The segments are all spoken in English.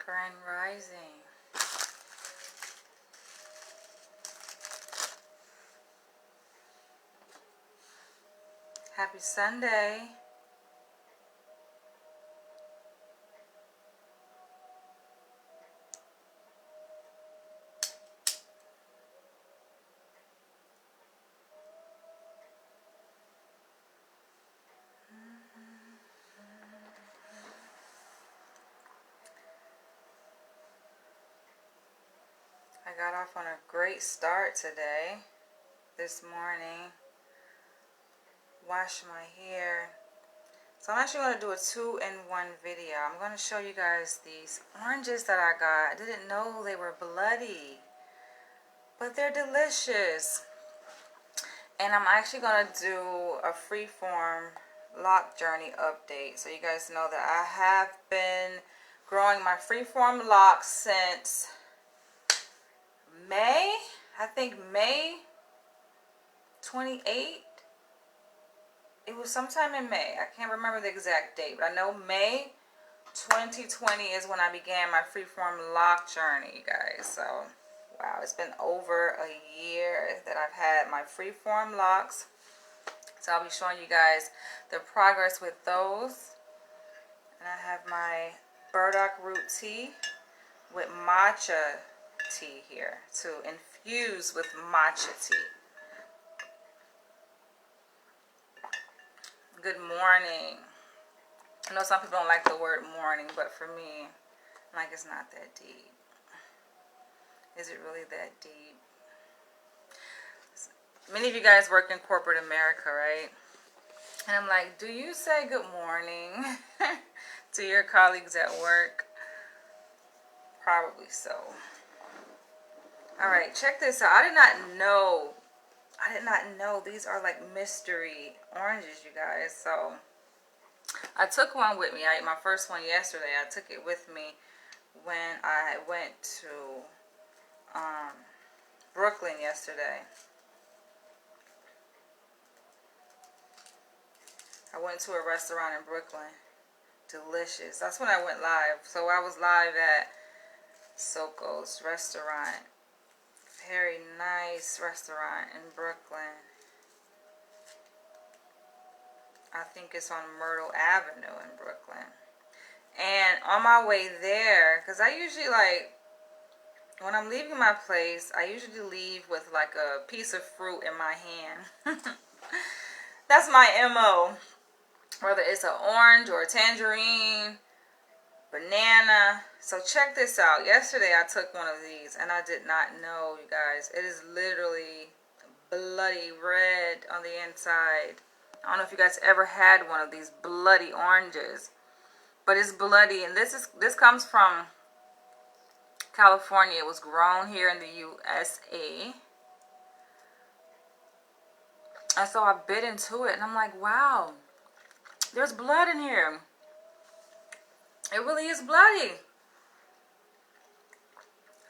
Grand Rising. Happy Sunday. I got off on a great start today, this morning. Wash my hair. So I'm actually going to do a 2-in-1 video. I'm going to show you guys these oranges that I got. I didn't know they were bloody, but they're delicious. And I'm actually going to do a freeform lock journey update. So you guys know that I have been growing my freeform locks since May. I think May 28th. It was sometime in May. I can't remember the exact date, but I know May 2020 is when I began my freeform lock journey, you guys. So, wow, it's been over a year that I've had my freeform locks. So I'll be showing you guys the progress with those. And I have my burdock root tea with matcha tea here to infuse with matcha tea. Good morning. I know some people don't like the word morning, but for me, like, it's not that deep. Is it really that deep? Many of you guys work in corporate America, right? And I'm like, do you say good morning to your colleagues at work? Probably so. All right, check this out. I did not know these are like mystery oranges, you guys. So I took one with me. I ate my first one yesterday. I took it with me when I went to Brooklyn yesterday. I went to a restaurant in Brooklyn. Delicious. That's when I went live. So I was live at Soko's restaurant. Very nice restaurant in Brooklyn. I think it's on Myrtle Avenue in Brooklyn. And on my way there, because I usually when I'm leaving my place, I usually leave with like a piece of fruit in my hand. That's my MO. Whether it's an orange or a tangerine, banana. So check this out. Yesterday I took one of these and I did not know, you guys. It is literally bloody red on the inside. I don't know if you guys ever had one of these bloody oranges, but it's bloody. And this comes from California. It was grown here in the USA. And so I bit into it and I'm like, wow, there's blood in here. It really is bloody.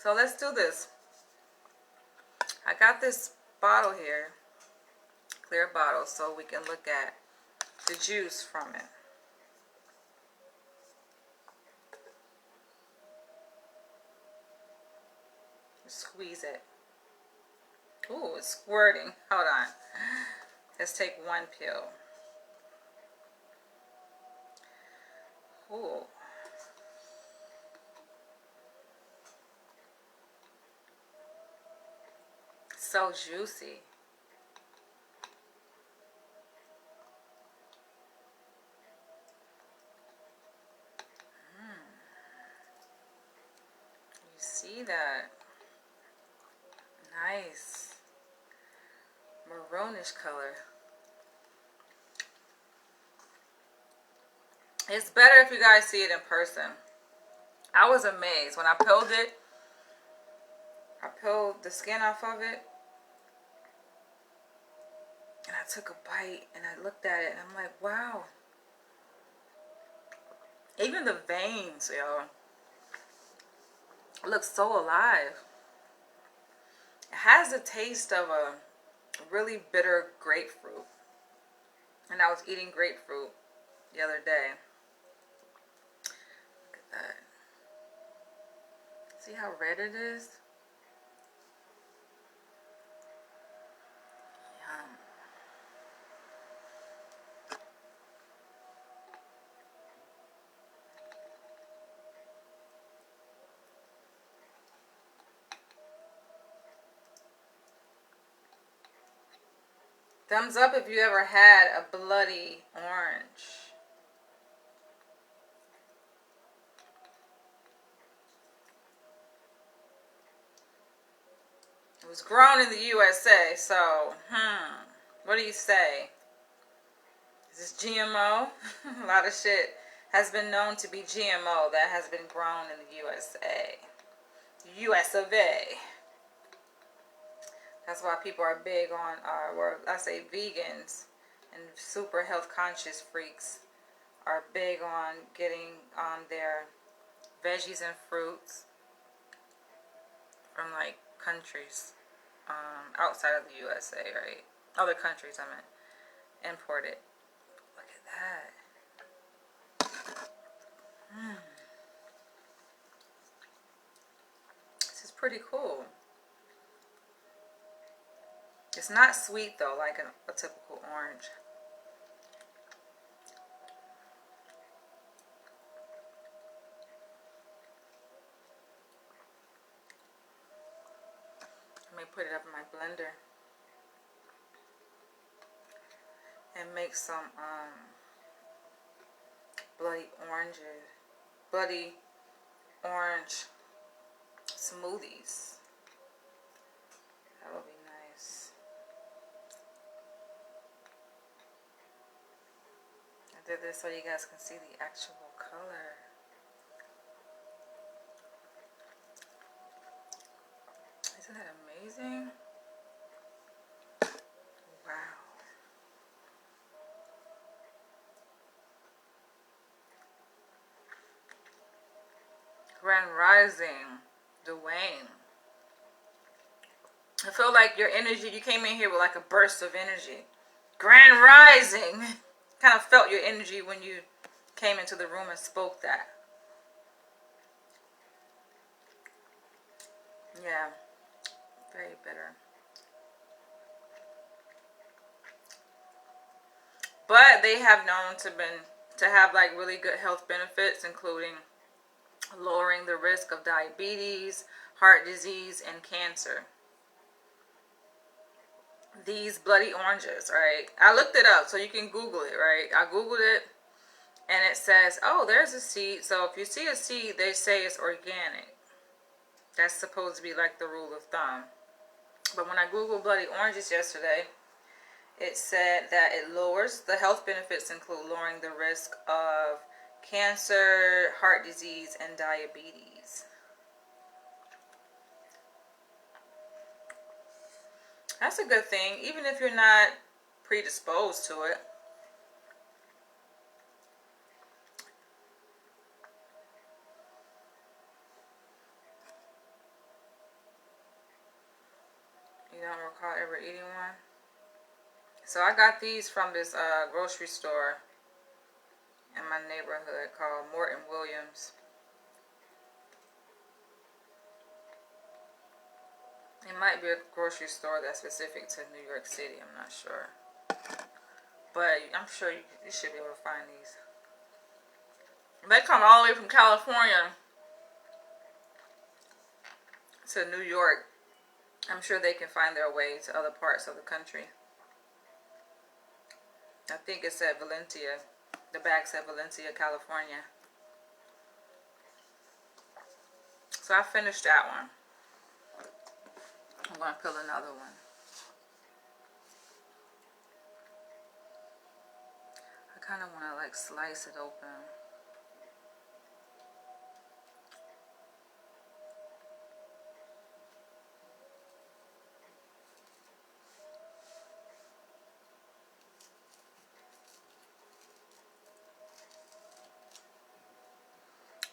So let's do this. I got this bottle here, clear bottle, so we can look at the juice from it. Squeeze it. Ooh, it's squirting. Hold on. Let's take one pill. Ooh. So juicy. You see that? Nice. Maroonish color. It's better if you guys see it in person. I was amazed when I peeled it. I peeled the skin off of it. And I took a bite and I looked at it and I'm like, wow. Even the veins, y'all, look so alive. It has the taste of a really bitter grapefruit. And I was eating grapefruit the other day. Look at that. See how red it is? Yum. Thumbs up if you ever had a bloody orange. It was grown in the USA, so, what do you say? Is this GMO? A lot of shit has been known to be GMO that has been grown in the USA. US of A. That's why people are big on, or I say vegans and super health conscious freaks are big on getting their veggies and fruits from like countries outside of the USA, right? Other countries, I meant. Imported. Look at that. This is pretty cool. It's not sweet though, like a typical orange. I may put it up in my blender and make some bloody orange smoothies. That would be nice. I did this so you guys can see the actual color. Isn't that amazing? Wow. Grand Rising, Dwayne. I feel like your energy, you came in here with like a burst of energy. Grand Rising. Kind of felt your energy when you came into the room and spoke that. Yeah. Very bitter. But they have known to have like really good health benefits, including lowering the risk of diabetes, heart disease, and cancer. These bloody oranges, right? I looked it up, so you can Google it, right? I Googled it, and it says, oh, there's a seed. So if you see a seed, they say it's organic. That's supposed to be like the rule of thumb. But when I Googled bloody oranges yesterday, it said that it lowers, the health benefits include lowering the risk of cancer, heart disease, and diabetes. That's a good thing, even if you're not predisposed to it. You don't recall ever eating one? So I got these from this grocery store in my neighborhood called Morton Williams. It might be a grocery store that's specific to New York City. I'm not sure. But I'm sure you should be able to find these. They come all the way from California to New York. I'm sure they can find their way to other parts of the country. I think it's at Valencia. The bag's at Valencia, California. So I finished that one. I'm going to peel another one. I kind of want to like slice it open.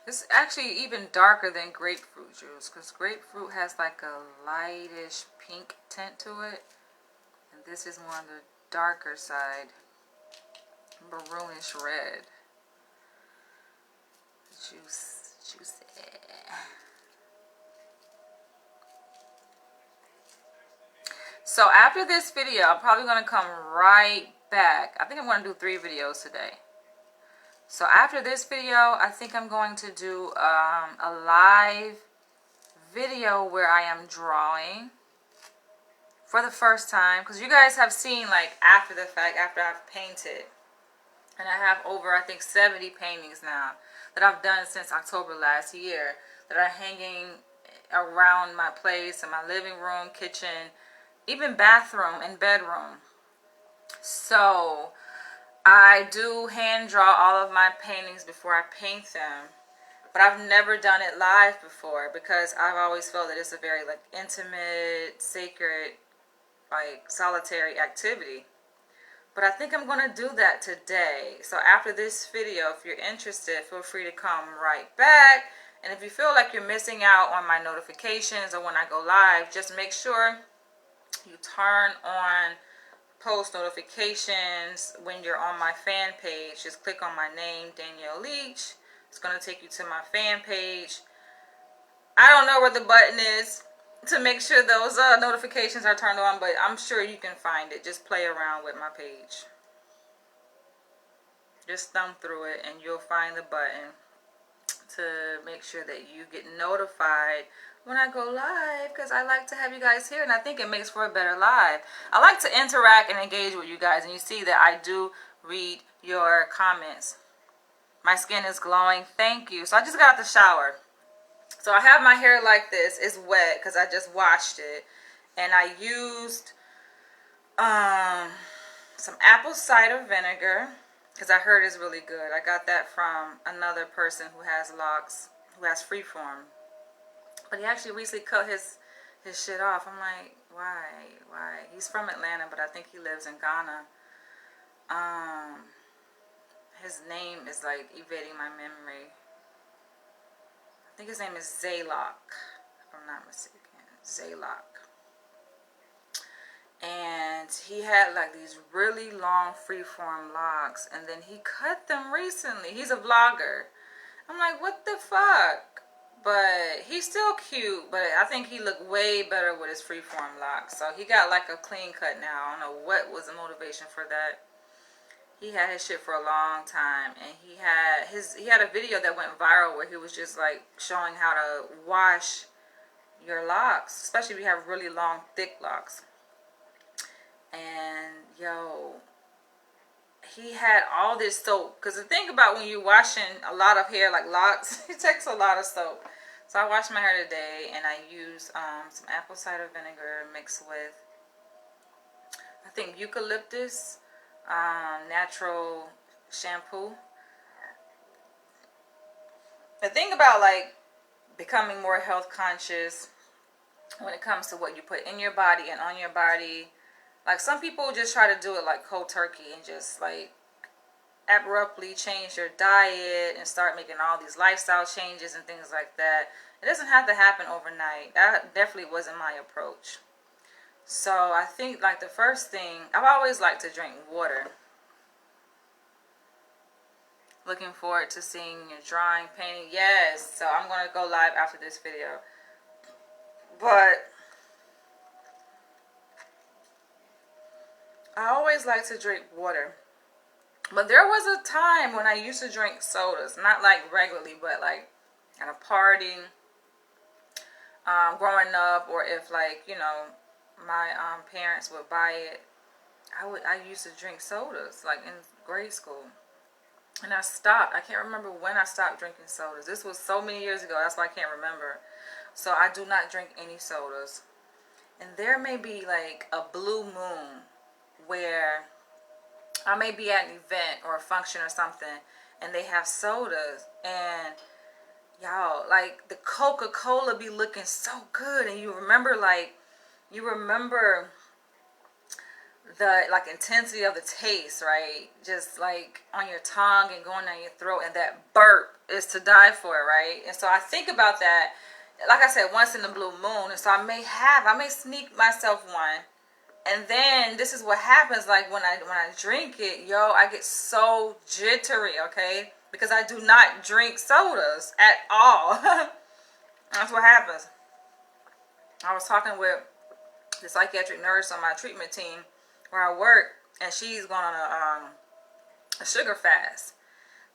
It's actually even darker than grapefruit juice, because grapefruit has like a lightish pink tint to it, and this is more on the darker side, maroonish red. Juicy. So after this video, I'm probably going to come right back. I think I'm going to do 3 videos today. So after this video, I think I'm going to do a live video where I am drawing for the first time. Because you guys have seen, like, after the fact, after I've painted. And I have over, I think, 70 paintings now that I've done since October last year that are hanging around my place, in my living room, kitchen, even bathroom and bedroom. So I do hand draw all of my paintings before I paint them, but I've never done it live before because I've always felt that it's a very like intimate, sacred, like solitary activity. But I think I'm going to do that today. So after this video, if you're interested, feel free to come right back. And if you feel like you're missing out on my notifications or when I go live, just make sure you turn on post notifications when you're on my fan page. Just click on my name, Danielle Leach. It's going to take you to my fan page. I don't know where the button is to make sure those notifications are turned on, but I'm sure you can find it. Just play around with my page. Just thumb through it and you'll find the button to make sure that you get notified when I go live, because I like to have you guys here and I think it makes for a better live. I like to interact and engage with you guys, and you see that I do read your comments. My skin is glowing. Thank you. So I just got out the shower. So I have my hair like this. It's wet because I just washed it. And I used some apple cider vinegar because I heard it's really good. I got that from another person who has locks, who has freeform. But he actually recently cut his shit off. I'm like, why? He's from Atlanta, but I think he lives in Ghana. His name is like evading my memory. I think his name is Zaylock, if I'm not mistaken. Zaylock. And he had like these really long freeform locks, and then he cut them recently. He's a vlogger. I'm like, what the fuck? But he's still cute, but I think he looked way better with his freeform locks. So he got like a clean cut now. I don't know what was the motivation for that. He had his shit for a long time, and he had a video that went viral where he was just like showing how to wash your locks, especially if you have really long, thick locks. And yo, he had all this soap, because the thing about when you're washing a lot of hair like locks, it takes a lot of soap. So I washed my hair today, and I used some apple cider vinegar mixed with, I think, eucalyptus natural shampoo. The thing about like becoming more health conscious when it comes to what you put in your body and on your body, like some people just try to do it like cold turkey and just like abruptly change your diet and start making all these lifestyle changes and things like that. It doesn't have to happen overnight. That definitely wasn't my approach. So I think like the first thing, I've always liked to drink water. Looking forward to seeing your drawing, painting. Yes, so I'm going to go live after this video. But I always like to drink water. But there was a time when I used to drink sodas. Not like regularly, but like at a party, growing up, or if like, you know, my parents would buy it, I used to drink sodas like in grade school. And I stopped. I can't remember when I stopped drinking sodas. This was so many years ago. That's why I can't remember. So I do not drink any sodas. And there may be like a blue moon where I may be at an event or a function or something, and they have sodas, and y'all, like the Coca-Cola be looking so good, and you remember the like intensity of the taste, right? Just like on your tongue and going down your throat, and that burp is to die for, right? And so I think about that, like I said, once in the blue moon. And so I may sneak myself one, and then this is what happens. Like when I drink it, yo, I get so jittery, okay? Because I do not drink sodas at all. That's what happens. I was talking with the psychiatric nurse on my treatment team where I work, and she's gone on a sugar fast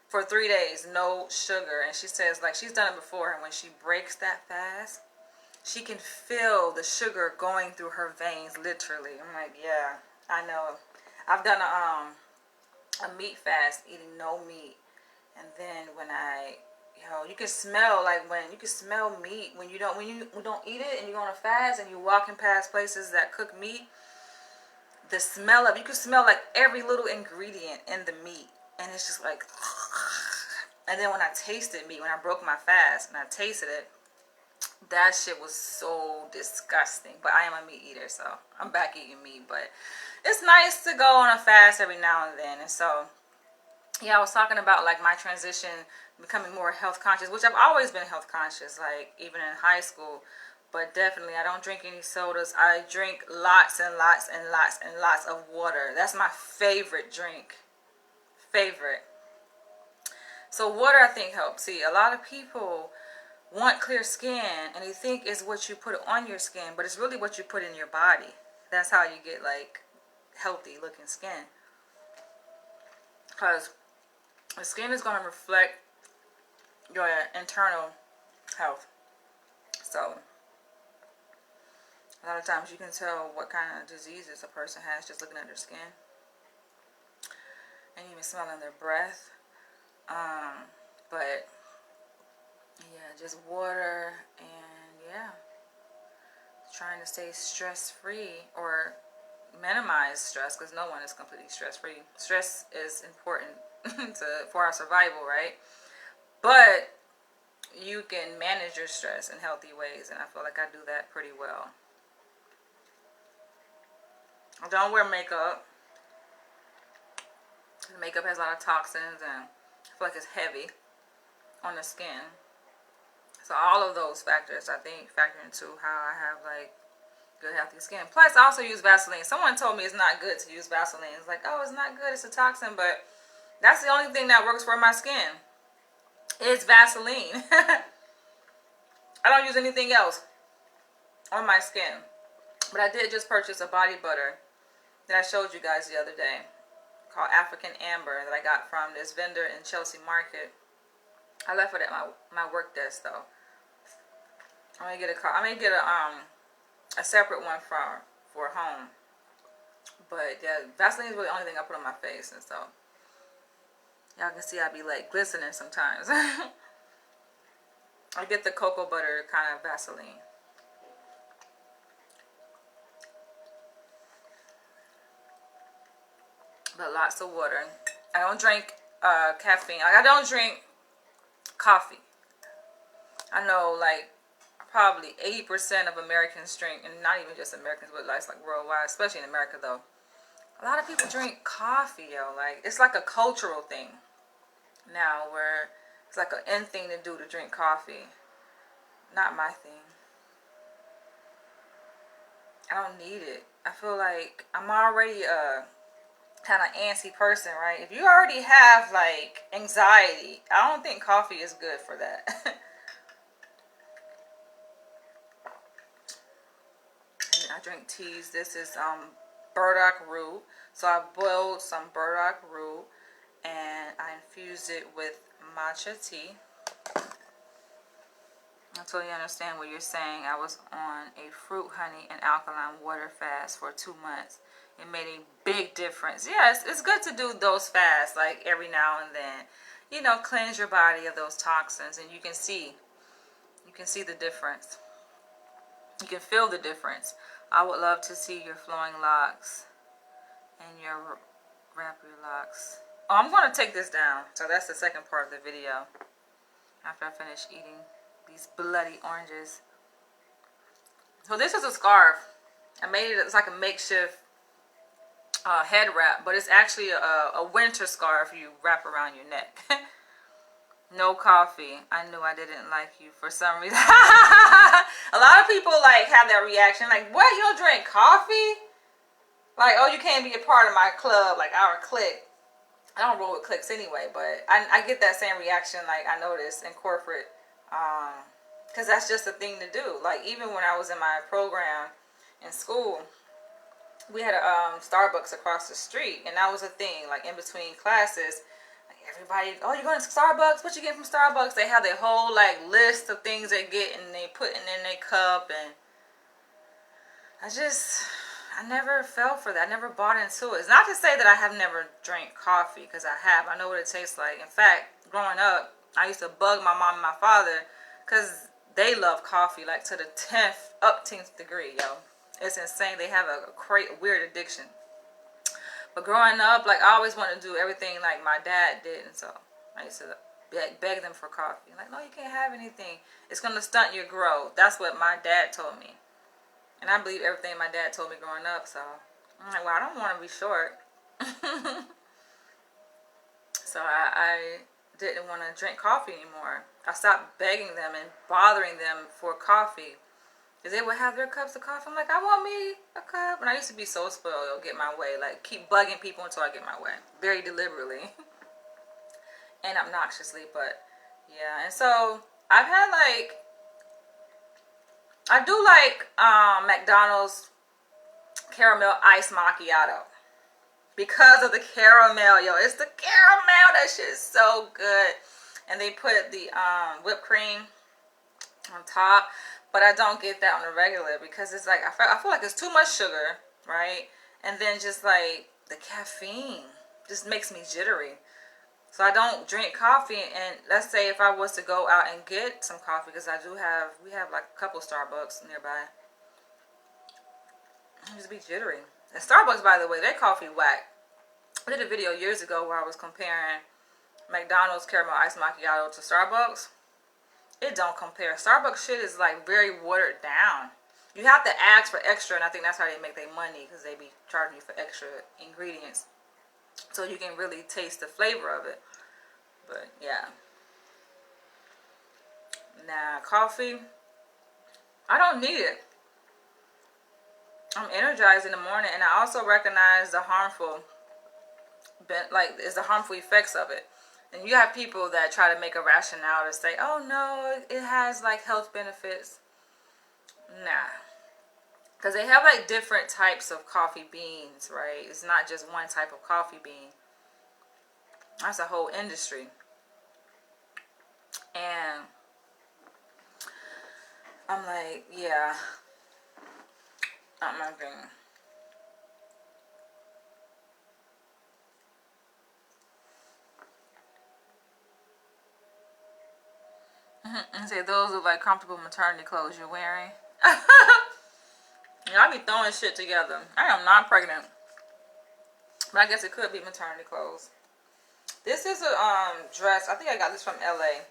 for 3 days, no sugar. And she says, like, she's done it before, and when she breaks that fast, she can feel the sugar going through her veins, literally. I'm like, yeah, I know. I've done a meat fast, eating no meat, and then when you can smell, like, when you can smell meat when you don't eat it, and you go on a fast and you're walking past places that cook meat. The smell of, you can smell like every little ingredient in the meat, and it's just like. And then when I tasted meat, when I broke my fast and I tasted it, that shit was so disgusting. But I am a meat eater, so I'm back eating meat. But it's nice to go on a fast every now and then. And so, yeah, I was talking about, like, my transition, becoming more health conscious, which I've always been health conscious, like, even in high school. But definitely, I don't drink any sodas. I drink lots and lots and lots and lots of water. That's my favorite drink. Favorite. So water, I think, helps. See, a lot of people want clear skin, and they think it's what you put on your skin, but it's really what you put in your body. That's how you get, like, healthy looking skin. Because the skin is going to reflect your internal health. So a lot of times you can tell what kind of diseases a person has just looking at their skin, and even smelling their breath. But yeah, just water, and yeah, trying to stay stress-free or minimize stress, because no one is completely stress-free. Stress is important for our survival, right? But you can manage your stress in healthy ways, and I feel like I do that pretty well. I don't wear makeup. Makeup has a lot of toxins, and I feel like it's heavy on the skin. So all of those factors, I think, factor into how I have, like, good healthy skin. Plus, I also use Vaseline. Someone told me it's not good to use Vaseline. It's like, oh, it's not good, it's a toxin. But that's the only thing that works for my skin. It's Vaseline. I don't use anything else on my skin. But I did just purchase a body butter that I showed you guys the other day, called African Amber, that I got from this vendor in Chelsea Market. I left it at my work desk, though. I may get a separate one for home. But yeah, Vaseline is really the only thing I put on my face, and so y'all can see I be, like, glistening sometimes. I get the cocoa butter kind of Vaseline. But lots of water. I don't drink caffeine. I don't drink coffee. I know, like, probably 80% of Americans drink, and not even just Americans, but like worldwide, especially in America, though. A lot of people drink coffee, yo. Like, it's like a cultural thing now, where it's like an in thing to do to drink coffee. Not my thing. I don't need it. I feel like I'm already a kind of antsy person, right? If you already have, like, anxiety, I don't think coffee is good for that. I drink teas. This is burdock root. So I boiled some burdock root, and I infused it with matcha tea. I totally understand what you're saying. I was on a fruit, honey, and alkaline water fast for 2 months. It made a big difference. Yes, it's good to do those fasts, like, every now and then. You know, cleanse your body of those toxins, and you can see the difference. You can feel the difference. I would love to see your flowing locks and your wrap your locks. Oh, I'm going to take this down. So that's the second part of the video. After I finish eating these bloody oranges. So this is a scarf. I made it, it's like a makeshift head wrap, but it's actually a winter scarf you wrap around your neck. No coffee. I knew I didn't like you for some reason. A lot of people, like, have that reaction, like, what, you don't drink coffee? Like, oh, you can't be a part of my club, like our clique. I don't roll with cliques anyway, but I get that same reaction, like, I noticed in corporate, because that's just a thing to do. Like, even when I was in my program in school, we had a Starbucks across the street, and that was a thing. Like in between classes, like everybody, oh, you're going to Starbucks? What you get from Starbucks? They have their whole like list of things they get, and they put it in their cup. And I never fell for that. I never bought into it. It's not to say that I have never drank coffee, because I have. I know what it tastes like. In fact, growing up, I used to bug my mom and my father because they love coffee like to the 10th degree, yo. It's insane. They have a weird addiction. But growing up, like, I always wanted to do everything like my dad did. And so I used to beg them for coffee. Like, no, you can't have anything. It's going to stunt your growth. That's what my dad told me. And I believe everything my dad told me growing up. So I'm like, well, I don't want to be short. So I didn't want to drink coffee anymore. I stopped begging them and bothering them for coffee, because they would have their cups of coffee. I'm like, I want me a cup. And I used to be so spoiled, get my way. Like, keep bugging people until I get my way. Very deliberately. And obnoxiously, but yeah. And so, I've had like, I do like McDonald's caramel iced macchiato. Because of the caramel, yo. It's the caramel. That shit is so good. And they put the whipped cream on top. But I don't get that on the regular, because it's like, I feel like it's too much sugar, right? And then just like the caffeine just makes me jittery. So I don't drink coffee. And let's say if I was to go out and get some coffee, because we have like a couple Starbucks nearby, I just be jittery. And Starbucks, by the way, their coffee whack. I did a video years ago where I was comparing McDonald's caramel iced macchiato to Starbucks. It don't compare. Starbucks shit is like very watered down. You have to ask for extra, and I think that's how they make their money, because they be charging you for extra ingredients, so you can really taste the flavor of it. But yeah, nah, coffee, I don't need it. I'm energized in the morning, and I also recognize the harmful effects of it. And you have people that try to make a rationale to say, oh no, it has like health benefits. Nah. Because they have like different types of coffee beans, right? It's not just one type of coffee bean. That's a whole industry. And I'm like, yeah, not my thing. And say those are like comfortable maternity clothes you're wearing. I be throwing shit together. I am not pregnant, but I guess it could be maternity clothes. This is a dress. I think I got this from LA.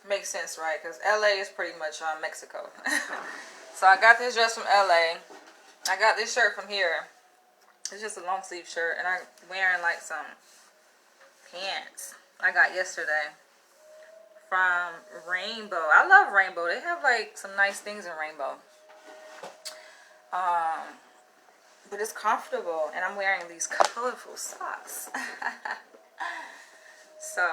Makes sense, right? Because LA is pretty much Mexico. So I got this dress from LA. I got this shirt from here. It's just a long sleeve shirt, and I'm wearing like some pants I got yesterday from Rainbow. I love Rainbow. They have like some nice things in Rainbow. But it's comfortable, and I'm wearing these colorful socks. So,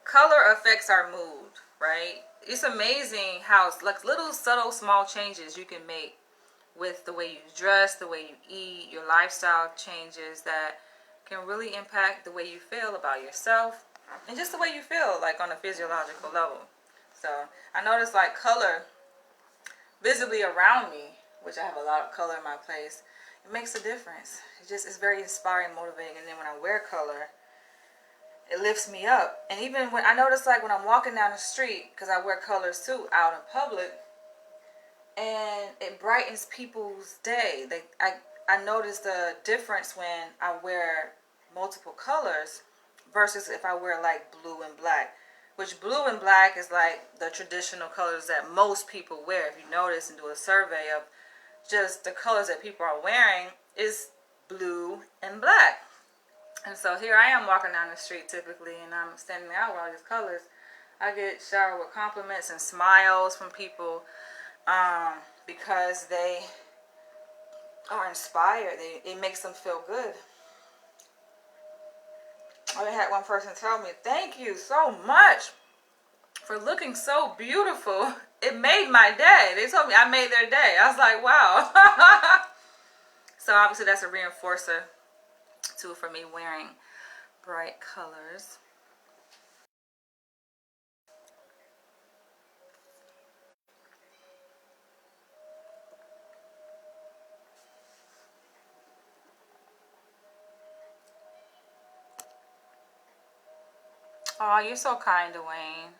color affects our mood, right? It's amazing how like little subtle small changes you can make with the way you dress, the way you eat, your lifestyle changes that can really impact the way you feel about yourself, and just the way you feel like on a physiological level. So I notice like color visibly around me, which I have a lot of color in my place, it makes a difference. It's very inspiring, motivating. And then when I wear color, it lifts me up. And even when I notice, like when I'm walking down the street, because I wear colors too out in public, and it brightens people's day. I notice the difference when I wear multiple colors versus if I wear like blue and black. Which blue and black is like the traditional colors that most people wear. If you notice and do a survey of just the colors that people are wearing, is blue and black. And so here I am walking down the street typically, and I'm standing out with all these colors. I get showered with compliments and smiles from people because they are inspired. It makes them feel good. I had one person tell me, thank you so much for looking so beautiful. It made my day. They told me I made their day. I was like, wow. So obviously that's a reinforcer too for me wearing bright colors. Oh, you're so kind, Dwayne.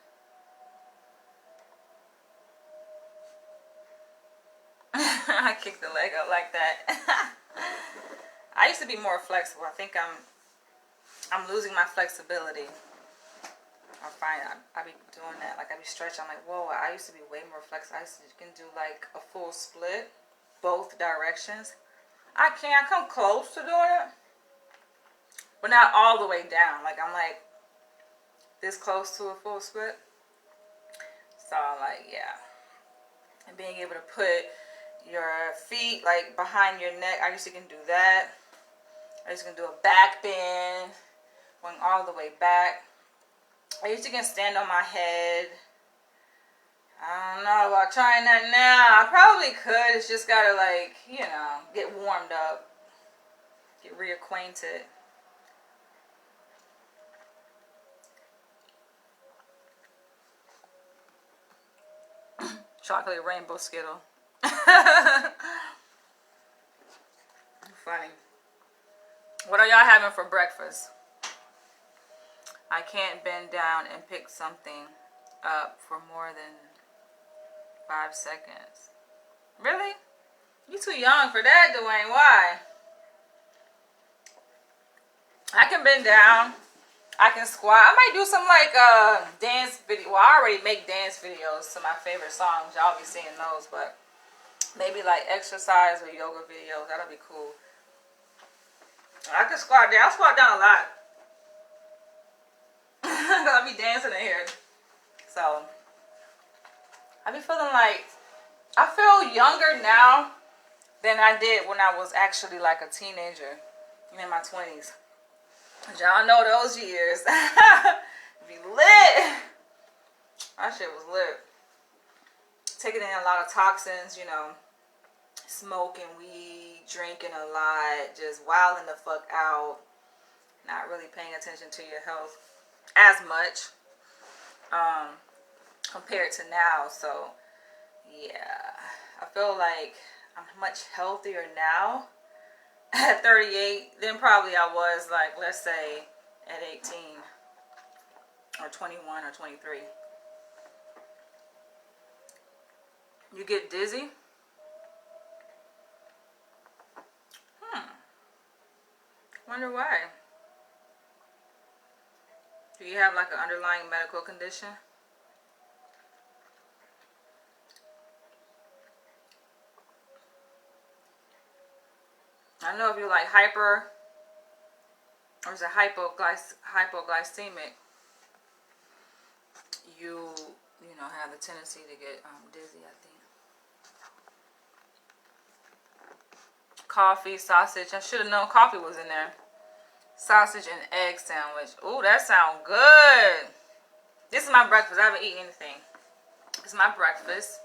I kicked the leg up like that. I used to be more flexible. I think I'm losing my flexibility. I find I be doing that. Like I be stretching. I'm like, whoa, I used to be way more flexible. I used to can do like a full split, both directions. I can't. I come close to doing it, but not all the way down. Like I'm like this close to a full split. So like yeah, and being able to put your feet like behind your neck. I used to can do that. I used to can do a back bend, going all the way back. I used to can stand on my head. I don't know about trying that now. I probably could. It's just gotta like, you know, get warmed up, get reacquainted. Chocolate rainbow Skittle. Funny. What are y'all having for breakfast? I can't bend down and pick something up for more than 5 seconds. Really? You too young for that, Dwayne. Why? I can bend down. I can squat. I might do some like dance video. Well, I already make dance videos to my favorite songs. Y'all be seeing those, but maybe like exercise or yoga videos. That'll be cool. I can squat down. I squat down a lot. I'll be dancing in here. So I be feeling like I feel younger now than I did when I was actually like a teenager in my 20s. Y'all know those years. Be lit. That shit was lit. Taking in a lot of toxins, you know, smoking weed, drinking a lot, just wilding the fuck out, not really paying attention to your health as much compared to now. So yeah, I feel like I'm much healthier now at 38 than probably I was like, let's say at 18 or 21 or 23. You get dizzy? Wonder why. Do you have like an underlying medical condition? I know if you're like hyper or is it hypoglycemic, you know have the tendency to get dizzy, I think. Coffee, sausage. I should have known coffee was in there. Sausage and egg sandwich. Ooh, that sounds good. This is my breakfast. I haven't eaten anything. It's my breakfast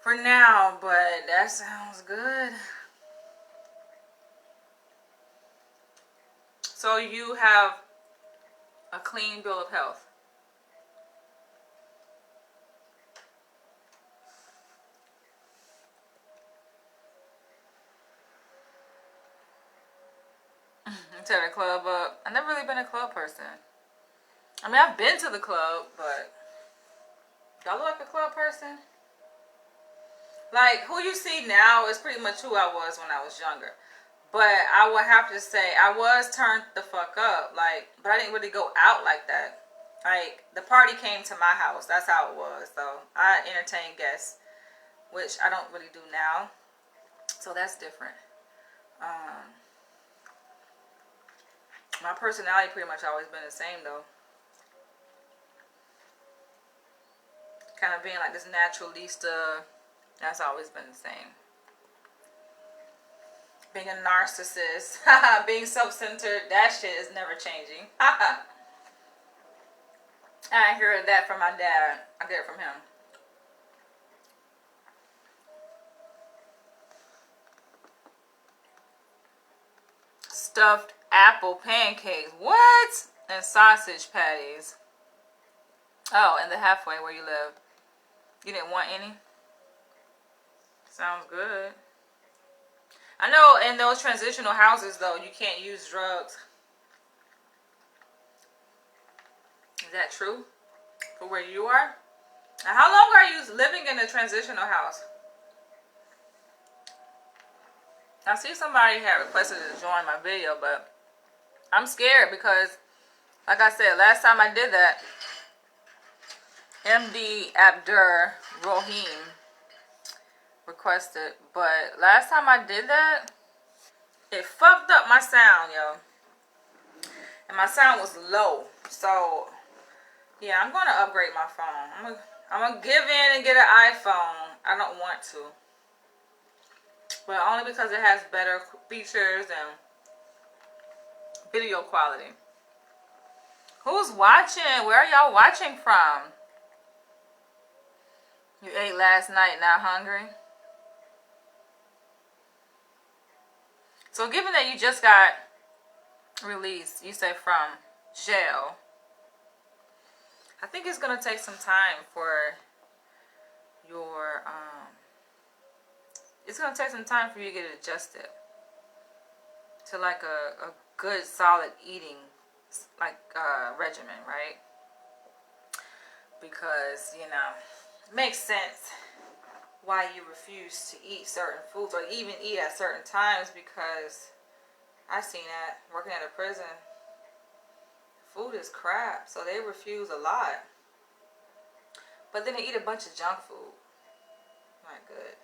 for now, but that sounds good. So you have a clean bill of health. Tear the club up. I've never really been a club person. I mean, I've been to the club, but do I look like a club person? Like, who you see now is pretty much who I was when I was younger. But I would have to say, I was turned the fuck up. Like, but I didn't really go out like that. Like, the party came to my house. That's how it was. So, I entertained guests, which I don't really do now. So, that's different. My personality pretty much always been the same, though. Kind of being like this naturalista, that's always been the same. Being a narcissist, being self-centered, that shit is never changing. I heard that from my dad. I get it from him. Stuffed apple pancakes. What? And sausage patties. Oh, and the halfway where you live. You didn't want any? Sounds good. I know in those transitional houses, though, you can't use drugs. Is that true? For where you are? Now, how long are you living in a transitional house? I see somebody had requested to join my video, but I'm scared because, like I said, last time I did that, MD Abdur Rohim requested, but last time I did that, it fucked up my sound, yo. And my sound was low. So, yeah, I'm going to upgrade my phone. I'm going to give in and get an iPhone. I don't want to. But only because it has better features and video quality. Who's watching? Where are y'all watching from? You ate last night, not hungry? So given that you just got released, you say from jail, I think it's going to take some time for your, it's going to take some time for you to get adjusted to like a good solid eating like regimen, right? Because, you know, it makes sense why you refuse to eat certain foods or even eat at certain times, because I seen that working at a prison. Food is crap, so they refuse a lot. But then they eat a bunch of junk food. Not good.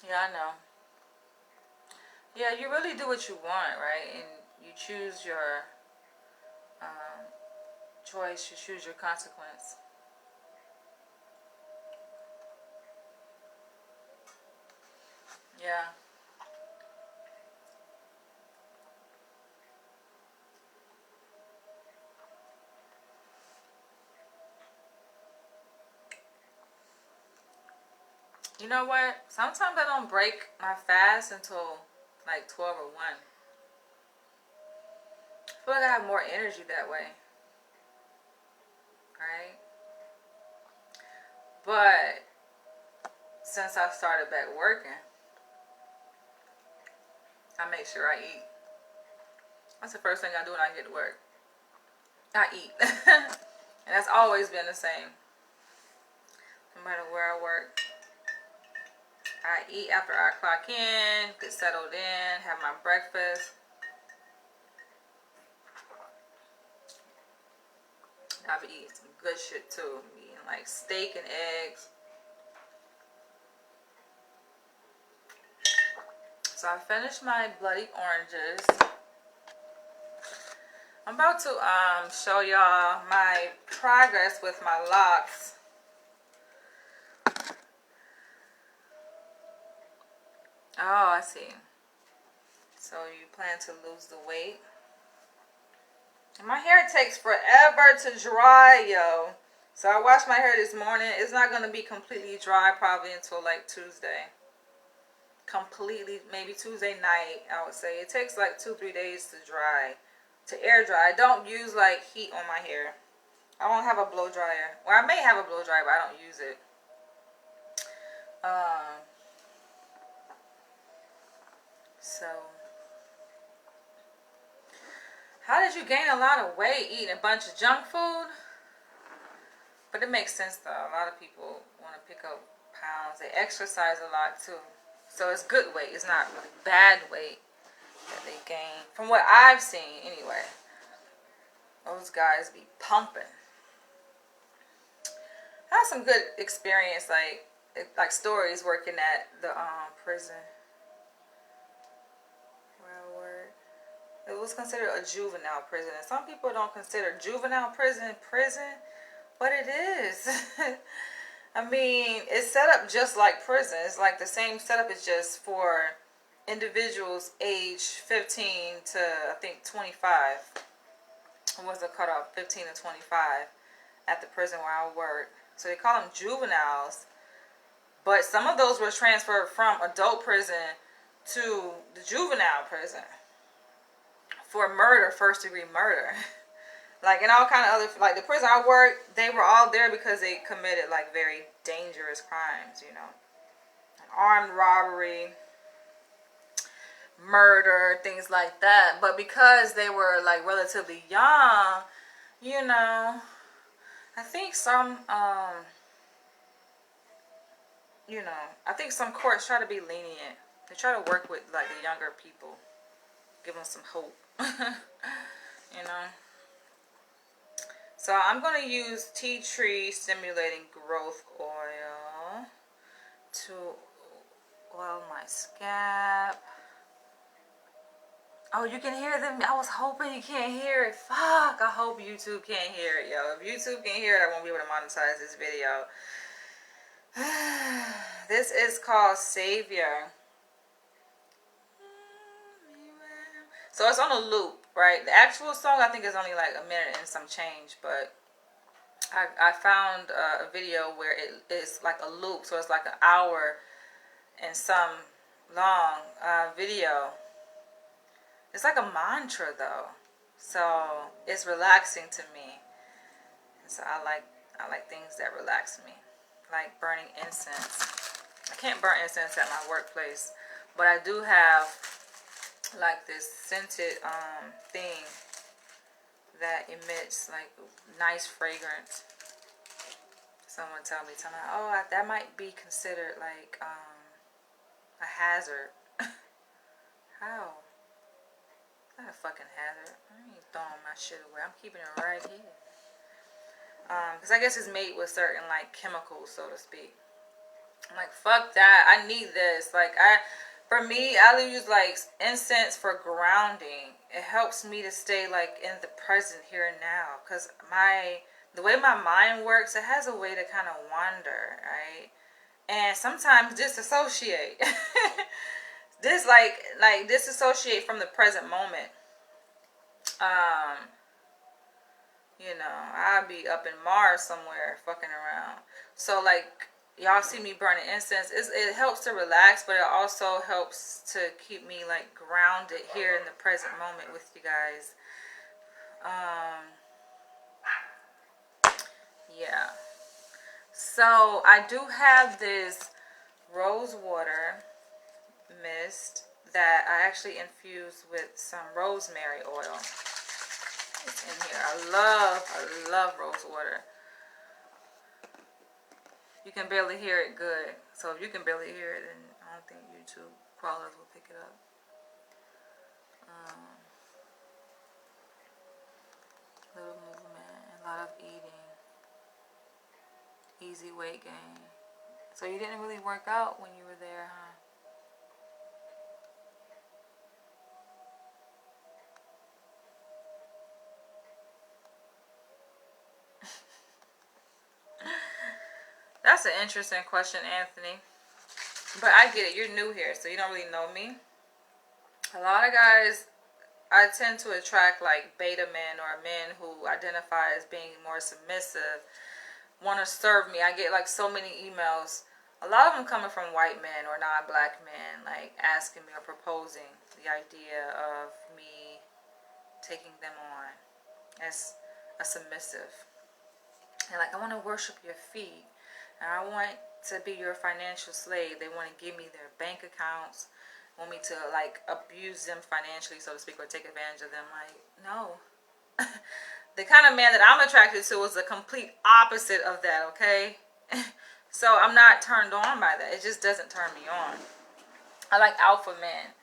Yeah, I know. Yeah, you really do what you want, right? And you choose your choice, you choose your consequence. Yeah. You know what? Sometimes I don't break my fast until like 12 or 1. I feel like I have more energy that way. Right? But since I started back working, I make sure I eat. That's the first thing I do when I get to work. I eat. And that's always been the same. No matter where I work. I eat after I clock in, get settled in, have my breakfast. I'll be eating some good shit too. I'm eating like steak and eggs. So I finished my bloody oranges. I'm about to show y'all my progress with my locks. Oh, I see. So you plan to lose the weight. And my hair takes forever to dry, yo. So I washed my hair this morning. It's not going to be completely dry probably until like Tuesday. Completely, maybe Tuesday night, I would say. It takes like 2-3 days to dry, to air dry. I don't use like heat on my hair. I don't have a blow dryer. Well, I may have a blow dryer, but I don't use it. So, how did you gain a lot of weight eating a bunch of junk food? But it makes sense though. A lot of people want to pick up pounds. They exercise a lot too. So it's good weight. It's not really bad weight that they gain. From what I've seen anyway. Those guys be pumping. I had some good experience, like stories working at the prison where I work. It was considered a juvenile prison. And some people don't consider juvenile prison prison, but it is. I mean, it's set up just like prison. It's like the same setup is just for individuals age 15 to I think 25. Was the cutoff 15 to 25 at the prison where I work. So they call them juveniles. But some of those were transferred from adult prison to the juvenile prison for murder, first degree murder. Like, and all kind of other, like the prison I worked, they were all there because they committed like very dangerous crimes, you know, armed robbery, murder, things like that. But because they were like relatively young, you know, I think some, you know, I think some courts try to be lenient. They try to work with like the younger people, give them some hope, you know. So I'm going to use tea tree stimulating growth oil to oil my scalp. Oh, you can hear them. I was hoping you can't hear it. Fuck, I hope YouTube can't hear it, yo. If YouTube can hear it, I won't be able to monetize this video. This is called Savior. So it's on a loop, right? The actual song I think is only like a minute and some change, but I found a video where it is like a loop, so it's like an hour and some long video. It's like a mantra though, so it's relaxing to me. And so I like things that relax me, like burning incense. I can't burn incense at my workplace, but I do have like this scented thing that emits like nice fragrance. Someone tell me, oh, that might be considered like a hazard. How? Not a fucking hazard. I ain't throwing my shit away. I'm keeping it right here. Because I guess it's made with certain like chemicals, so to speak. I'm like, fuck that. I need this. Like, for me, I use like incense for grounding. It helps me to stay like in the present here and now. Because the way my mind works, it has a way to kind of wander, right? And sometimes disassociate. Disassociate from the present moment. You know, I'll be up in Mars somewhere fucking around. So like, y'all see me burning incense. It helps to relax, but it also helps to keep me like grounded here in the present moment with you guys. Yeah. So I do have this rose water mist that I actually infuse with some rosemary oil. It's in here. I love rose water. You can barely hear it good. So if you can barely hear it, then I don't think YouTube crawlers will pick it up. Little movement, a lot of eating. Easy weight gain. So you didn't really work out when you were there, huh? That's an interesting question, Anthony. But I get it. You're new here, so you don't really know me. A lot of guys, I tend to attract like beta men or men who identify as being more submissive, want to serve me. I get like so many emails. A lot of them coming from white men or non-black men, like asking me or proposing the idea of me taking them on as a submissive. And like, I want to worship your feet. And I want to be your financial slave. They want to give me their bank accounts, want me to like abuse them financially, so to speak, or take advantage of them. Like, no. The kind of man that I'm attracted to is the complete opposite of that, okay? So I'm not turned on by that. It just doesn't turn me on. I like alpha men.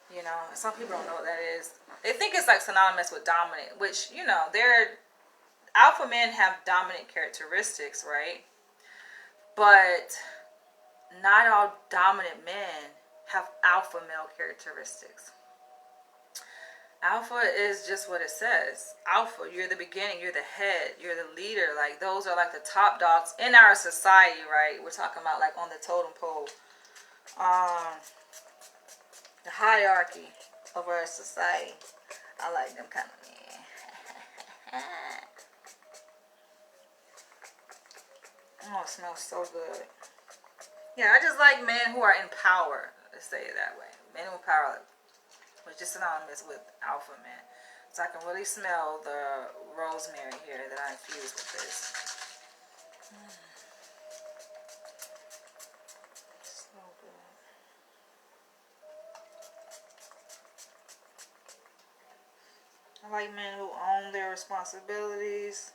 You know, some people don't know what that is. They think it's like synonymous with dominant, which, you know, alpha men have dominant characteristics, right? But not all dominant men have alpha male characteristics. Alpha is just what it says. Alpha, you're the beginning, you're the head, you're the leader. Like, those are like the top dogs in our society, right? We're talking about like on the totem pole. The hierarchy of our society. I like them kind of men. Oh, it smells so good. Yeah, I just like men who are in power. Let's say it that way. Men in power, which is synonymous with alpha men. So I can really smell the rosemary here that I infused with this. So good. I like men who own their responsibilities.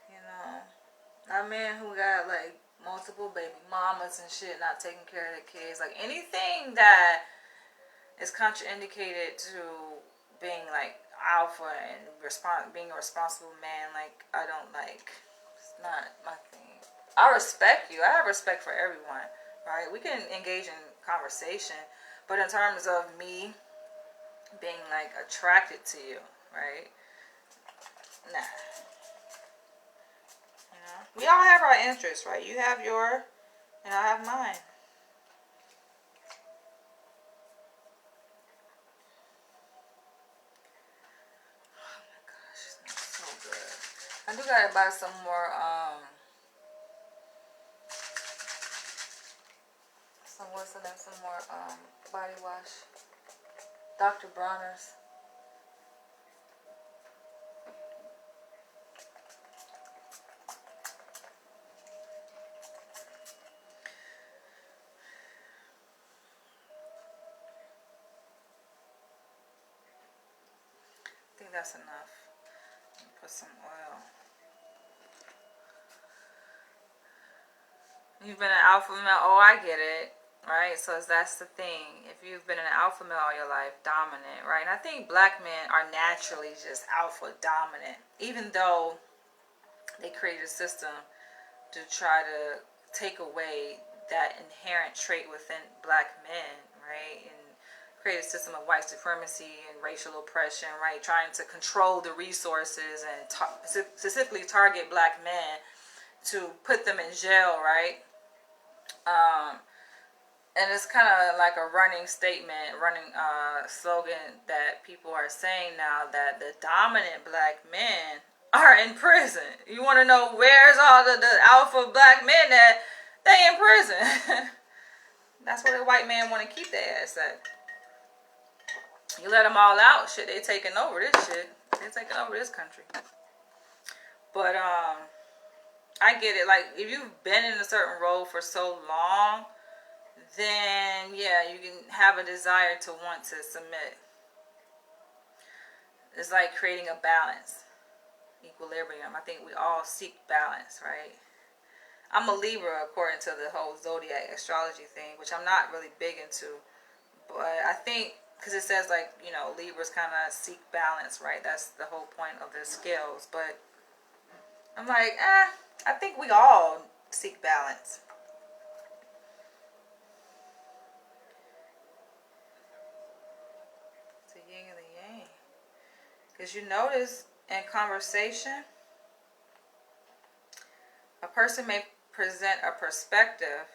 You know, not men who got like multiple baby mamas and shit, not taking care of their kids. Like, anything that is contraindicated to being like alpha and being a responsible man, like, I don't like. It's not my thing. I respect you. I have respect for everyone, right? We can engage in conversation, but in terms of me being like attracted to you, right? Nah. You know, we all have our interests, right? You have your, and I have mine. Oh my gosh, it smells so good. I do gotta buy some more some more body wash. Dr. Bronner's. I think that's enough. Put some oil. You've been an alpha male. Oh, I get it. Right? So that's the thing. If you've been an alpha male all your life, dominant, right? And I think black men are naturally just alpha dominant. Even though they created a system to try to take away that inherent trait within black men, right? And create a system of white supremacy and racial oppression, right? Trying to control the resources and specifically target black men to put them in jail, right? And it's kind of like a running statement, running slogan that people are saying now, that the dominant black men are in prison. You want to know where's all the alpha black men at? They in prison. That's where the white man want to keep their ass at. You let them all out, shit, they taking over this shit. They taking over this country. But I get it. Like, if you've been in a certain role for so long, then yeah, you can have a desire to want to submit. It's like creating a balance, equilibrium. I think we all seek balance, right? I'm a Libra according to the whole zodiac astrology thing, which I'm not really big into, but I think because it says, like, you know, Libras kind of seek balance, right? That's the whole point of their scales. But I'm like, I think we all seek balance. It's the yin and the yang. Because you notice in conversation, a person may present a perspective,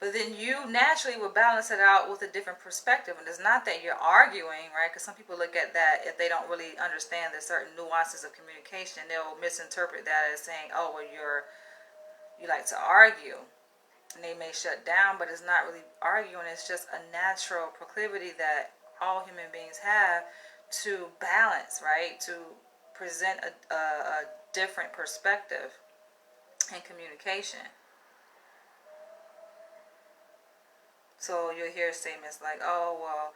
but then you naturally will balance it out with a different perspective. And it's not that you're arguing, right? Because some people look at that, if they don't really understand the certain nuances of communication, they'll misinterpret that as saying, oh, well, you like to argue. And they may shut down, but it's not really arguing. It's just a natural proclivity that all human beings have to balance, right? To present a different perspective in communication. So you'll hear statements like, oh, well,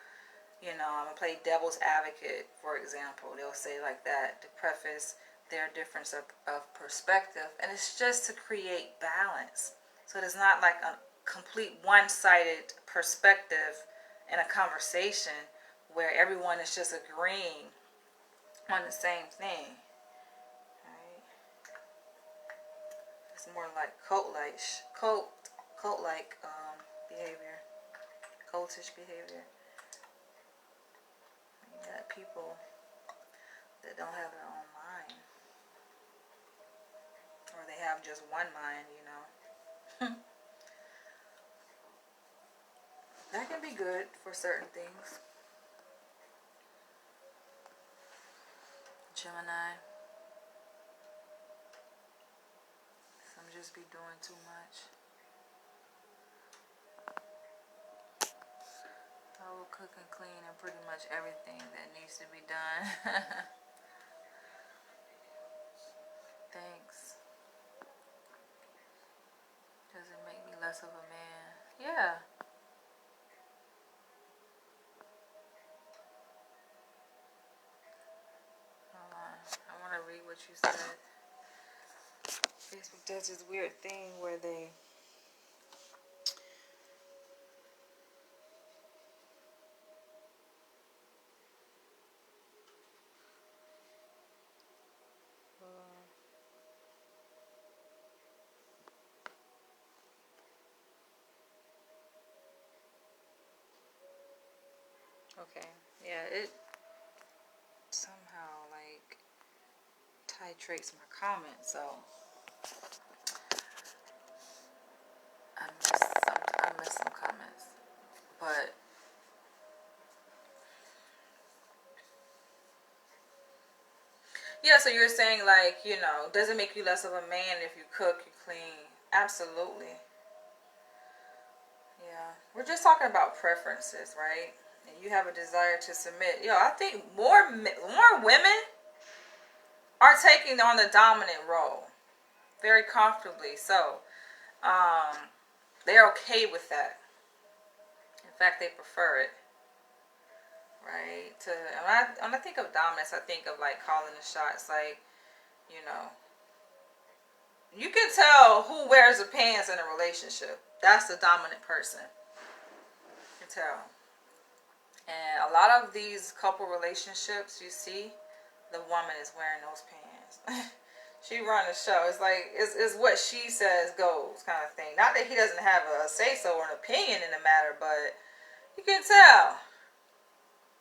you know, I'm going to play devil's advocate, for example. They'll say like that to preface their difference of perspective. And it's just to create balance. So it's not like a complete one-sided perspective in a conversation where everyone is just agreeing on the same thing. Right? It's more like cult-like behavior. Cultish behavior. That people that don't have their own mind, or they have just one mind, you know. That can be good for certain things. Gemini. Some just be doing too much. I will cook and clean and pretty much everything that needs to be done. Thanks. Doesn't make me less of a man. Yeah. Hold on. I want to read what you said. Facebook does this weird thing where they okay. Yeah, it somehow like titrates my comments, so I missed some comments. But yeah, so you're saying like, you know, does it make you less of a man if you cook, you clean? Absolutely. Yeah. We're just talking about preferences, right? And you have a desire to submit. Yo, I think more women are taking on the dominant role very comfortably. So, they're okay with that. In fact, they prefer it. Right? When I think of dominance, I think of like calling the shots. Like, you know, you can tell who wears the pants in a relationship. That's the dominant person. You can tell. And a lot of these couple relationships, you see, the woman is wearing those pants. She run the show. It's like it's what she says goes, kind of thing. Not that he doesn't have a say so or an opinion in the matter, but you can tell.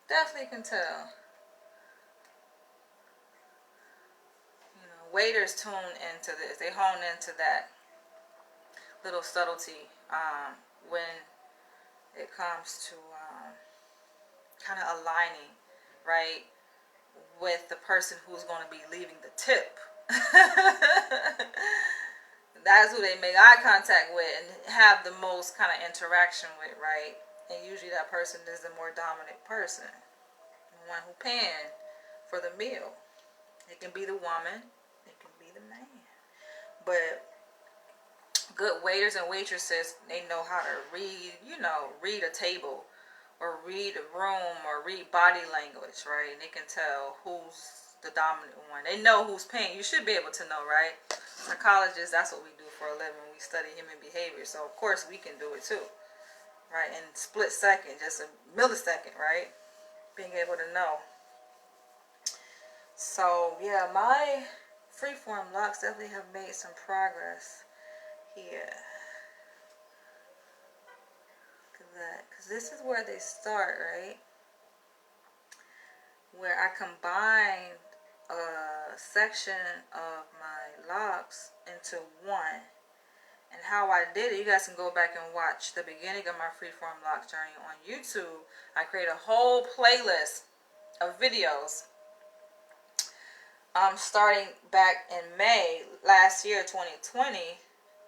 Definitely can tell. You know, waiters tune into this. They hone into that little subtlety when it comes to kind of aligning, right, with the person who's going to be leaving the tip. That's who they make eye contact with and have the most kind of interaction with, right? And usually that person is the more dominant person, the one who paying for the meal. It can be the woman, it can be the man. But good waiters and waitresses, they know how to read a table or read a room or read body language, right? And they can tell who's the dominant one. They know who's paying. You should be able to know, right? Psychologists, that's what we do for a living. We study human behavior. So, of course, we can do it too, right? In split second, just a millisecond, right? Being able to know. So, yeah, my freeform locks definitely have made some progress here. Because this is where they start, right? Where I combine a section of my locks into one. And how I did it, you guys can go back and watch the beginning of my freeform lock journey on YouTube. I create a whole playlist of videos starting back in May last year, 2020.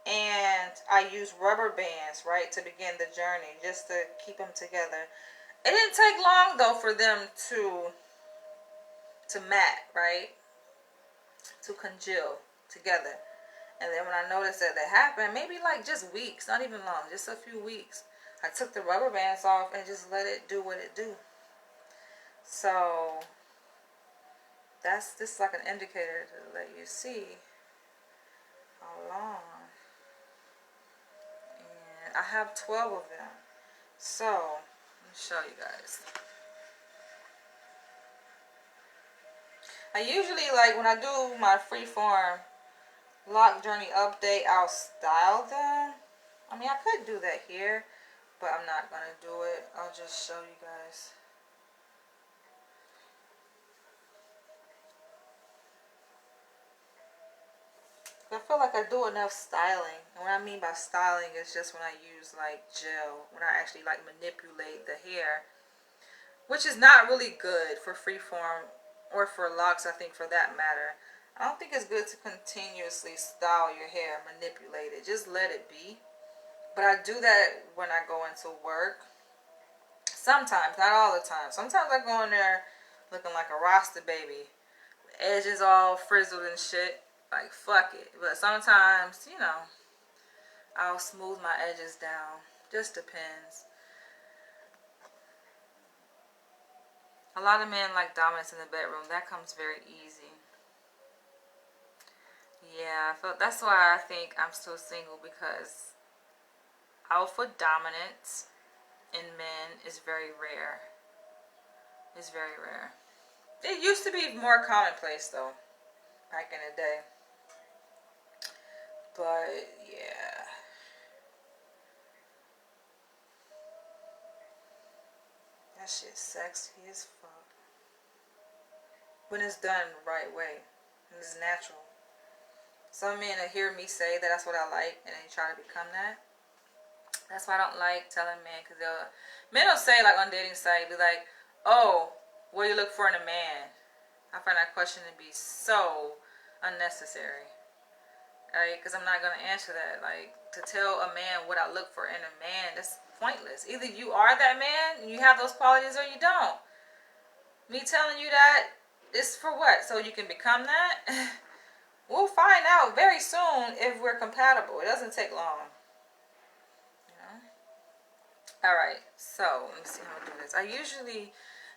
And I used rubber bands, right, to begin the journey, just to keep them together. It didn't take long, though, for them to mat, right, to congeal together. And then when I noticed that happened, maybe like just weeks, not even long, just a few weeks, I took the rubber bands off and just let it do what it do. So that's just like an indicator to let you see how long. And I have 12 of them. So let me show you guys. I usually, like, when I do my freeform lock journey update, I'll style them. I mean, I could do that here, but I'm not going to do it. I'll just show you guys. I feel like I do enough styling. And what I mean by styling is just when I use like gel, when I actually like manipulate the hair, which is not really good for freeform or for locks, I think, for that matter. I don't think it's good to continuously style your hair, manipulate it. Just let it be. But I do that when I go into work. Sometimes, not all the time. Sometimes I go in there looking like a Rasta baby. Edges all frizzled and shit. Like, fuck it. But sometimes, you know, I'll smooth my edges down. Just depends. A lot of men like dominance in the bedroom. That comes very easy. Yeah, that's why I think I'm still single, because alpha dominance in men is very rare. It's very rare. It used to be more commonplace though, back in the day. But yeah. That shit's sexy as fuck. When it's done the right way. And it's natural. Some men will hear me say that that's what I like, and they try to become that. That's why I don't like telling men, because men will say, like, on dating site, be like, oh, what do you look for in a man? I find that question to be so unnecessary. Right? Because I'm not going to answer that. Like, to tell a man what I look for in a man, that's pointless. Either you are that man, and you have those qualities, or you don't. Me telling you that is for what? So you can become that? We'll find out very soon if we're compatible. It doesn't take long. Alright, so let me see how I do this. I usually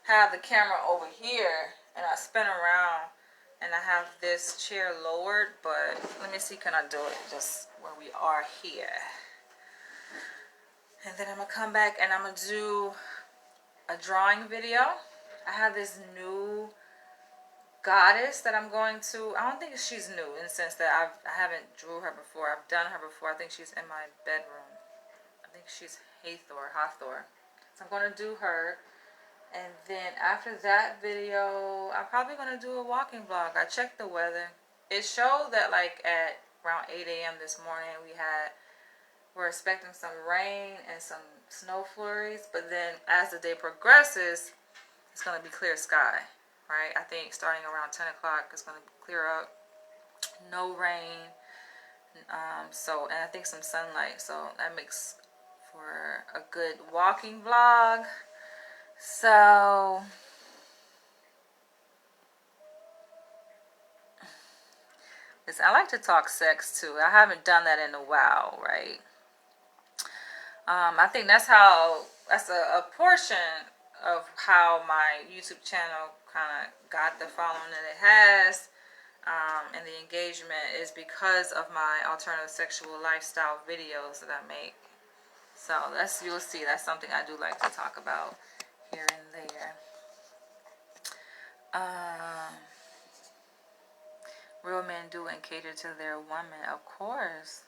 have the camera over here and I spin around and I have this chair lowered, but let me see, can I do it just where we are here. And then I'm going to come back and I'm going to do a drawing video. I have this new goddess that I'm going to, I don't think she's new in the sense that I haven't drew her before. I've done her before. I think she's in my bedroom. I think she's Hathor. So I'm going to do her. And then after that video, I'm probably going to do a walking vlog. I checked the weather. It showed that like at around 8 a.m. this morning we're expecting some rain and some snow flurries. But then as the day progresses, it's going to be clear sky. Right? I think starting around 10 o'clock it's going to clear up. No rain. And I think some sunlight. So that makes for a good walking vlog. So listen, I like to talk sex too. I haven't done that in a while, right? I think that's a portion of how my YouTube channel kind of got the following that it has, and the engagement is because of my alternative sexual lifestyle videos that I make. So you'll see, that's something I do like to talk about here and there. Real men do and cater to their women, of course.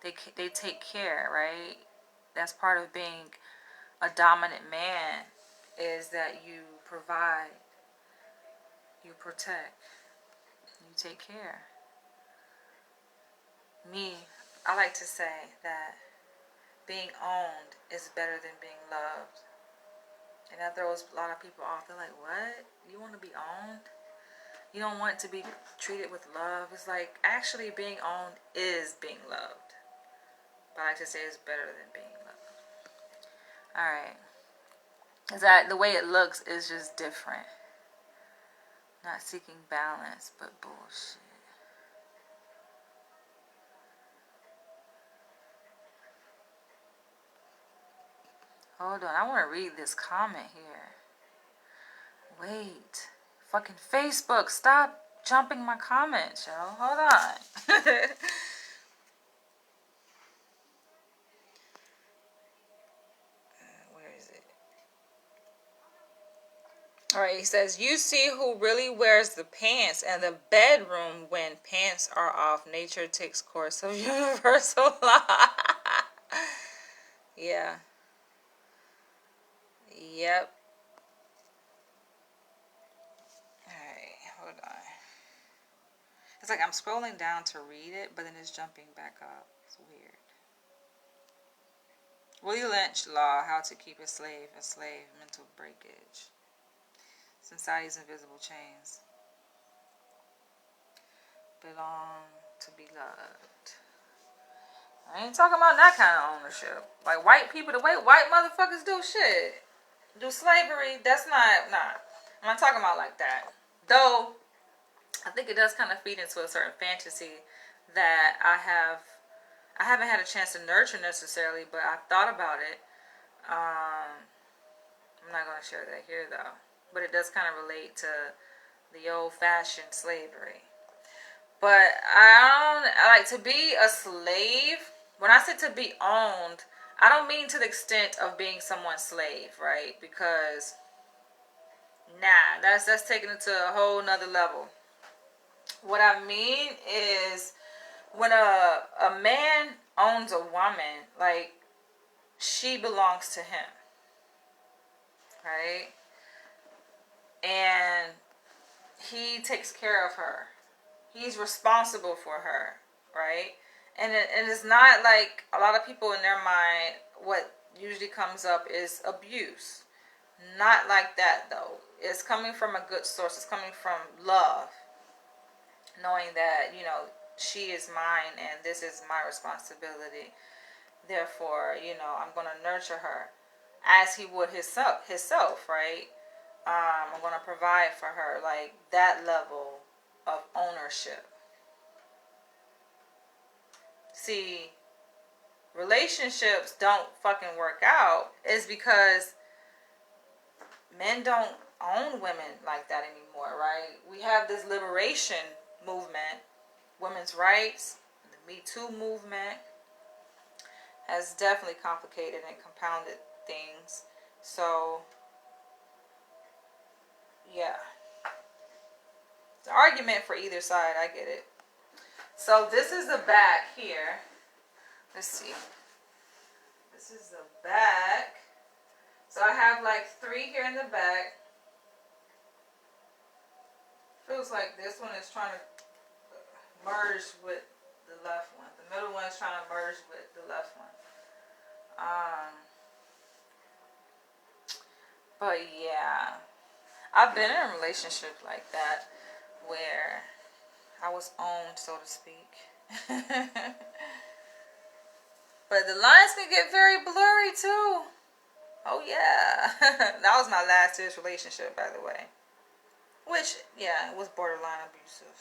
They take care, right? That's part of being a dominant man, is that you provide, you protect, you take care. I like to say that being owned is better than being loved. And that throws a lot of people off. They're like, what? You want to be owned? You don't want to be treated with love? It's like, actually being owned is being loved. But I like to say it's better than being loved. Alright. Is that the way it looks is just different. Not seeking balance, but bullshit. Hold on, I want to read this comment here. Wait. Fucking Facebook, stop jumping my comments, yo. Hold on. Where is it? Alright, he says, you see who really wears the pants in the bedroom when pants are off. Nature takes course of universal law. Yeah. Yep. Alright, hold on. It's like I'm scrolling down to read it, but then it's jumping back up. It's weird. Willie Lynch Law, How to Keep a Slave, Mental Breakage. Society's Invisible Chains. Belong to be loved. I ain't talking about that kind of ownership. Like white people, the way white motherfuckers do shit. Do slavery, that's not, nah. I'm not talking about like that. Though, I think it does kind of feed into a certain fantasy that I haven't had a chance to nurture necessarily, but I've thought about it. I'm not going to share that here though. But it does kind of relate to the old-fashioned slavery. But I like to be a slave. When I say to be owned, I don't mean to the extent of being someone's slave, right? Because nah, that's taking it to a whole nother level. What I mean is when a man owns a woman, like she belongs to him, right? And he takes care of her. He's responsible for her, right? And it's not like a lot of people in their mind, what usually comes up is abuse. Not like that though. It's coming from a good source. It's coming from love. Knowing that, you know, she is mine and this is my responsibility. Therefore, you know, I'm going to nurture her as he would himself, right? I'm going to provide for her, like that level of ownership. See, relationships don't fucking work out is because men don't own women like that anymore, right? We have this liberation movement, women's rights, the Me Too movement has definitely complicated and compounded things. So, yeah. It's an argument for either side, I get it. So this is the back here. Let's see. This is the back. So I have like 3 here in the back. Feels like this one is trying to merge with the left one. The middle one is trying to merge with the left one. But yeah, I've been in a relationship like that where I was owned, so to speak. But the lines can get very blurry too. Oh yeah. That was my last serious relationship, by the way. Which, yeah, it was borderline abusive.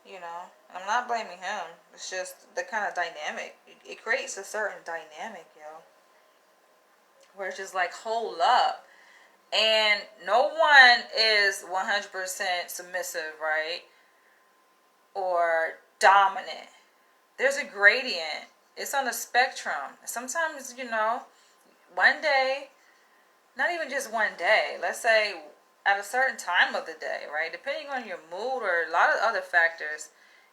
You know, I'm not blaming him. It's just the kind of dynamic. It creates a certain dynamic, yo. Where it's just like, hold up. And no one is 100% submissive, right? Or dominant. There's a gradient. It's on a spectrum. Sometimes, you know, one day, not even just one day, let's say at a certain time of the day, right? Depending on your mood or a lot of other factors,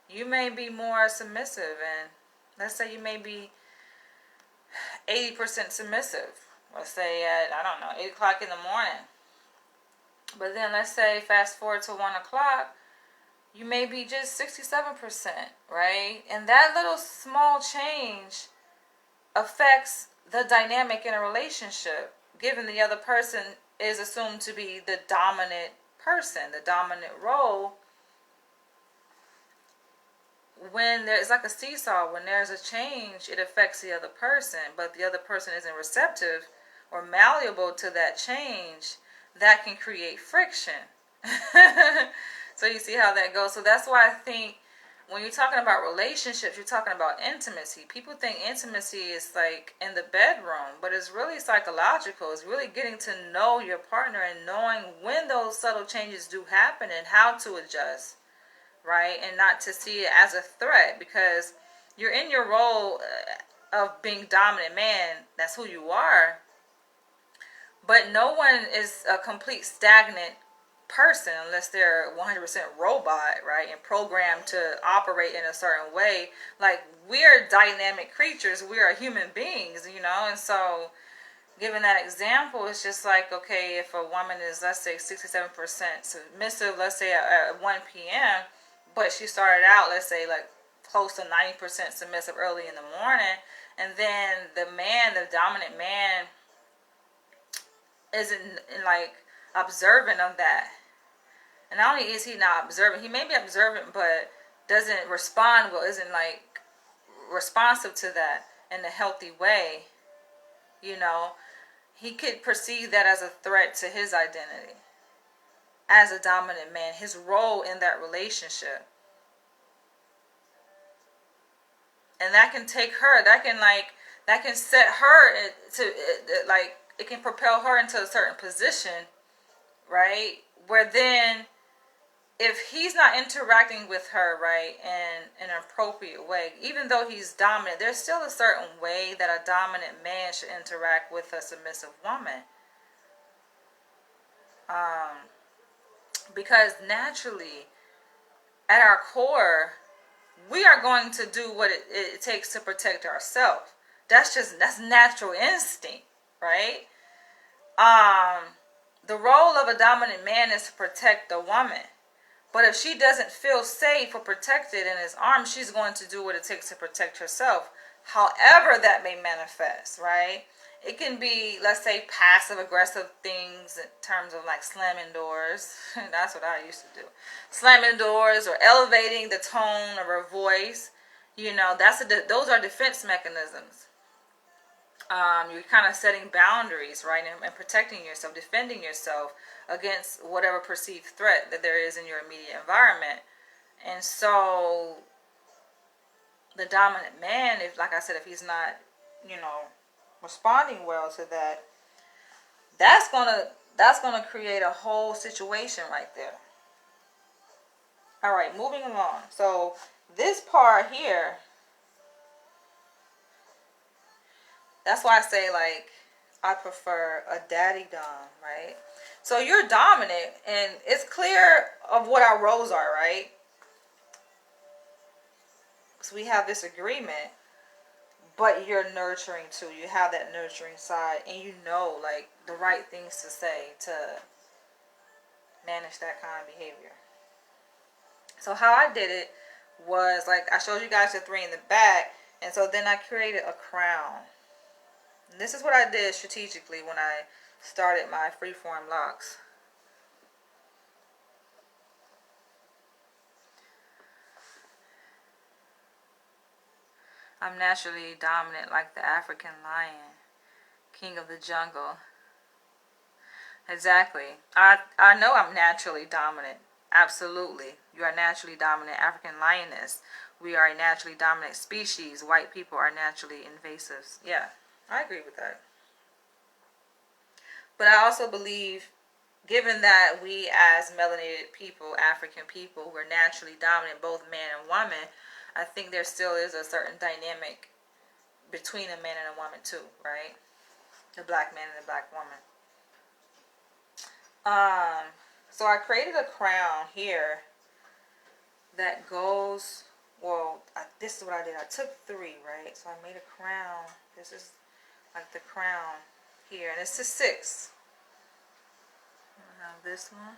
you may be more submissive. And let's say you may be 80% submissive. Let's say at, I don't know, 8 o'clock in the morning. But then let's say fast forward to 1 o'clock, you may be just 67%, right? And that little small change affects the dynamic in a relationship, given the other person is assumed to be the dominant person, the dominant role. When there's like a seesaw, when there's a change, it affects the other person, but the other person isn't receptive or malleable to that change, that can create friction. So you see how that goes. So that's why I think when you're talking about relationships, you're talking about intimacy. People think intimacy is like in the bedroom, but it's really psychological. It's really getting to know your partner and knowing when those subtle changes do happen and how to adjust, right? And not to see it as a threat, because you're in your role of being dominant man. That's who you are. But no one is a complete stagnant person unless they're 100% robot, right, and programmed to operate in a certain way. Like, we're dynamic creatures, we are human beings, you know. And so given that example, it's just like, okay, if a woman is, let's say, 67% submissive, let's say at 1 p.m., but she started out, let's say, like close to 90% submissive early in the morning, and then the man, the dominant man, isn't like observant of that. And not only is he not observant, he may be observant, but doesn't respond well, isn't like responsive to that in a healthy way. You know, he could perceive that as a threat to his identity as a dominant man, his role in that relationship. And that can take her, that can set her to, like, it can propel her into a certain position, right? Where then, if he's not interacting with her, right, in an appropriate way, even though he's dominant, there's still a certain way that a dominant man should interact with a submissive woman. Because naturally, at our core, we are going to do what it takes to protect ourselves. That's natural instinct, right? The role of a dominant man is to protect the woman. But if she doesn't feel safe or protected in his arms, she's going to do what it takes to protect herself. However that may manifest, right? It can be, let's say, passive-aggressive things in terms of like slamming doors. That's what I used to do. Slamming doors or elevating the tone of her voice. You know, those are defense mechanisms. You're kind of setting boundaries, right, and protecting yourself, defending yourself against whatever perceived threat that there is in your immediate environment. And so the dominant man, if, like I said, if he's not, responding well to that, that's gonna create a whole situation right there. All right, moving along. So this part here, that's why I say, like, I prefer a daddy dom, right? So you're dominant, and it's clear of what our roles are, right? So we have this agreement, but you're nurturing too. You have that nurturing side, and you know, like, the right things to say to manage that kind of behavior. So how I did it was, like, I showed you guys the 3 in the back, and so then I created a crown. And this is what I did strategically when I started my freeform locks. I'm naturally dominant like the African lion, king of the jungle. Exactly. I know I'm naturally dominant. Absolutely. You are naturally dominant African lioness. We are a naturally dominant species. White people are naturally invasives. Yeah, I agree with that. But I also believe, given that we as melanated people, African people, we're naturally dominant, both man and woman, I think there still is a certain dynamic between a man and a woman too, right? The black man and the black woman. So I created a crown here that goes, this is what I did. I took 3, right? So I made a crown. This is like the crown here, and it's a 6. I have this one.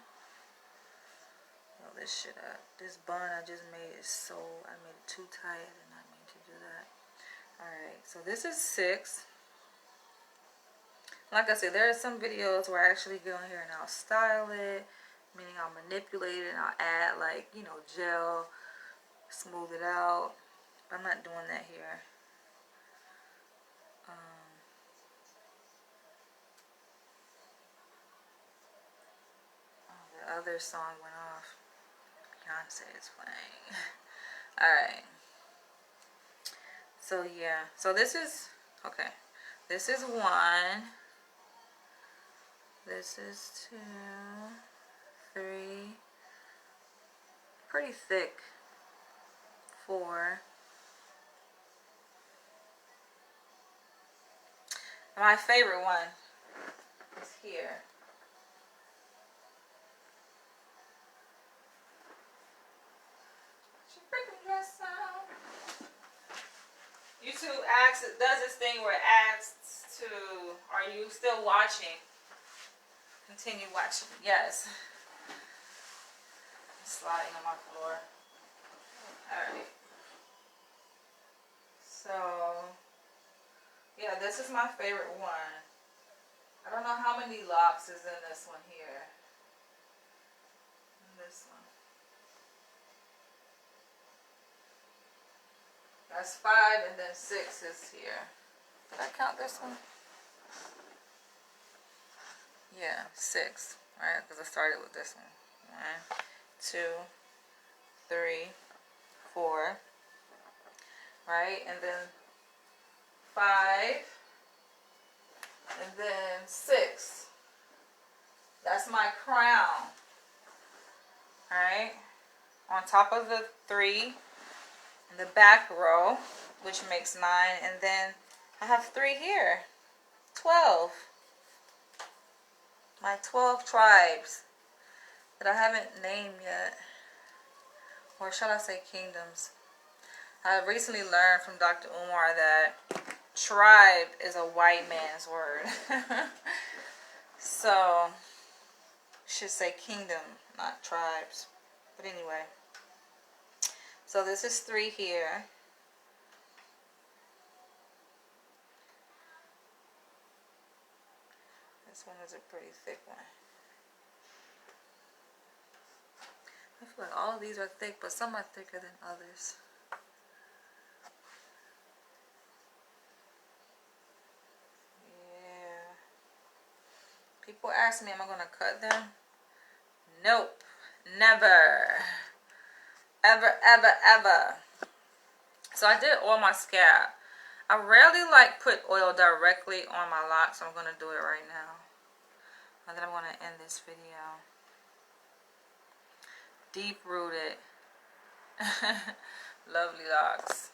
This shit up. This bun I just made is so, I made it too tight. I did not mean to do that. Alright, so this is 6. Like I said, there are some videos where I actually go in here and I'll style it, meaning I'll manipulate it and I'll add, like, gel, smooth it out. But I'm not doing that here. The other song went off. Beyonce is playing. Alright. So yeah. So this is, okay. This is 1. This is 2. 3. Pretty thick. 4. My favorite one is here. YouTube does this thing where it asks to, are you still watching? Continue watching. Yes. I'm sliding on my floor. And this is my favorite one. I don't know how many locks is in this one here. In this one. That's 5 and then 6 is here. Did I count this one? Yeah, 6. Right? Because I started with this one. 1, 2, 3, 4. Right? And then 5. And then 6. That's my crown. Alright? On top of the 3 in the back row, which makes 9. And then I have 3 here. 12. My 12 tribes that I haven't named yet. Or shall I say kingdoms. I recently learned from Dr. Umar that tribe is a white man's word. So, should say kingdom, not tribes. But anyway. So this is 3 here. This one is a pretty thick one. I feel like all of these are thick, but some are thicker than others. Yeah. People ask me, am I going to cut them? Nope. Never. Ever, ever, ever. So I did oil my scalp. I rarely put oil directly on my locks, so I'm going to do it right now. And then I'm going to end this video. Deep rooted. Lovely locks.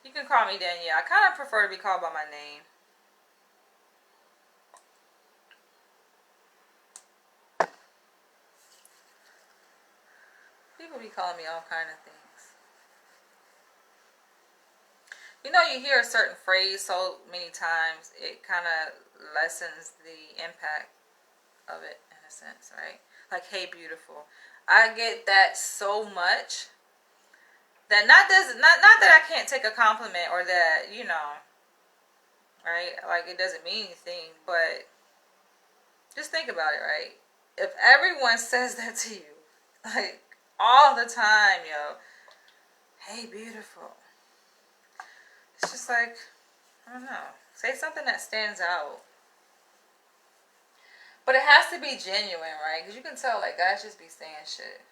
You can call me Danielle. I kind of prefer to be called by my name. People be calling me all kind of things. You know, you hear a certain phrase so many times, it kind of lessens the impact of it in a sense, right? Like, hey, beautiful. I get that so much that not that I can't take a compliment or that, you know, right? Like, it doesn't mean anything, but just think about it, right? If everyone says that to you, like, all the time, yo, hey, beautiful. It's just like, I don't know. Say something that stands out. But it has to be genuine, right? Because you can tell, like, guys just be saying shit.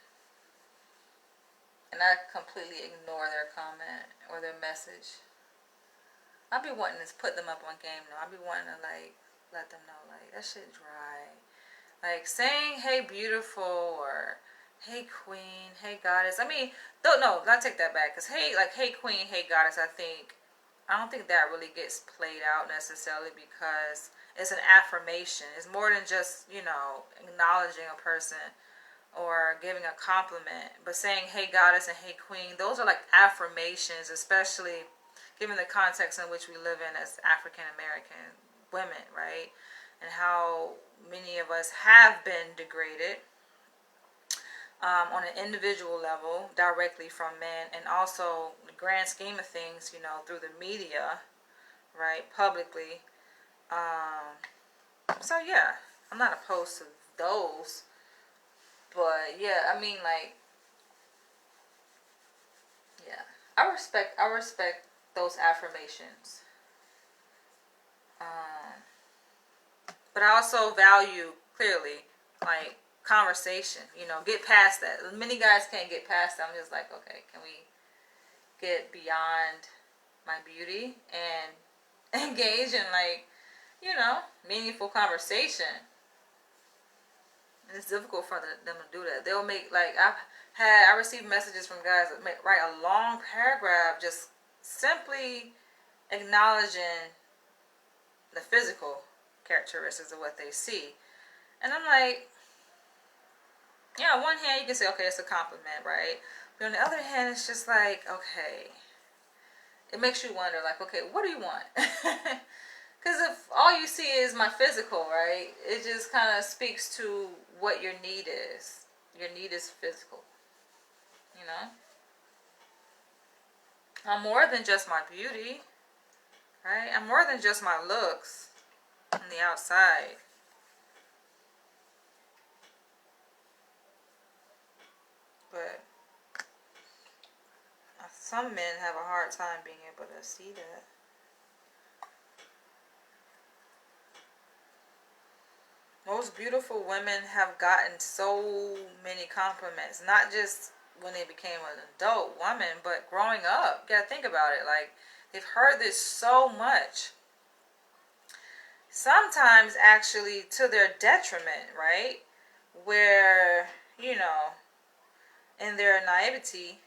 And I completely ignore their comment or their message. I be wanting to put them up on game, though. I be wanting to, like, let them know, like, that shit dry. Like, saying, hey, beautiful, or hey, queen, hey, goddess. I mean, no, I'll take that back. Because, hey, like, hey, queen, hey, goddess, I don't think that really gets played out necessarily because it's an affirmation. It's more than just, you know, acknowledging a person or giving a compliment. But saying, hey, goddess and hey, queen, those are like affirmations, especially given the context in which we live in as African American women, right? And how many of us have been degraded on an individual level directly from men, and also the grand scheme of things, you know, through the media, right, publicly. So yeah, I'm not opposed to those, but yeah, I mean, like, yeah, I respect those affirmations, but I also value clearly, like, conversation, you know, get past that. Many guys can't get past that. I'm just like, okay, can we get beyond my beauty and engage in, like, you know, meaningful conversation? And it's difficult for them to do that. They'll make, like, I received messages from guys that write a long paragraph just simply acknowledging the physical characteristics of what they see. And I'm like, yeah, on one hand you can say, okay, it's a compliment, right? But on the other hand, it's just like, okay, it makes you wonder, like, okay, what do you want? Because if all you see is my physical, right, it just kind of speaks to what your need is. Your need is physical, you know? I'm more than just my beauty. right? I'm more than just my looks on the outside. But some men have a hard time being able to see that. Most beautiful women have gotten so many compliments, not just when they became an adult woman, but growing up. You gotta think about it. Like, they've heard this so much. Sometimes actually to their detriment, right? Where, in their naivety,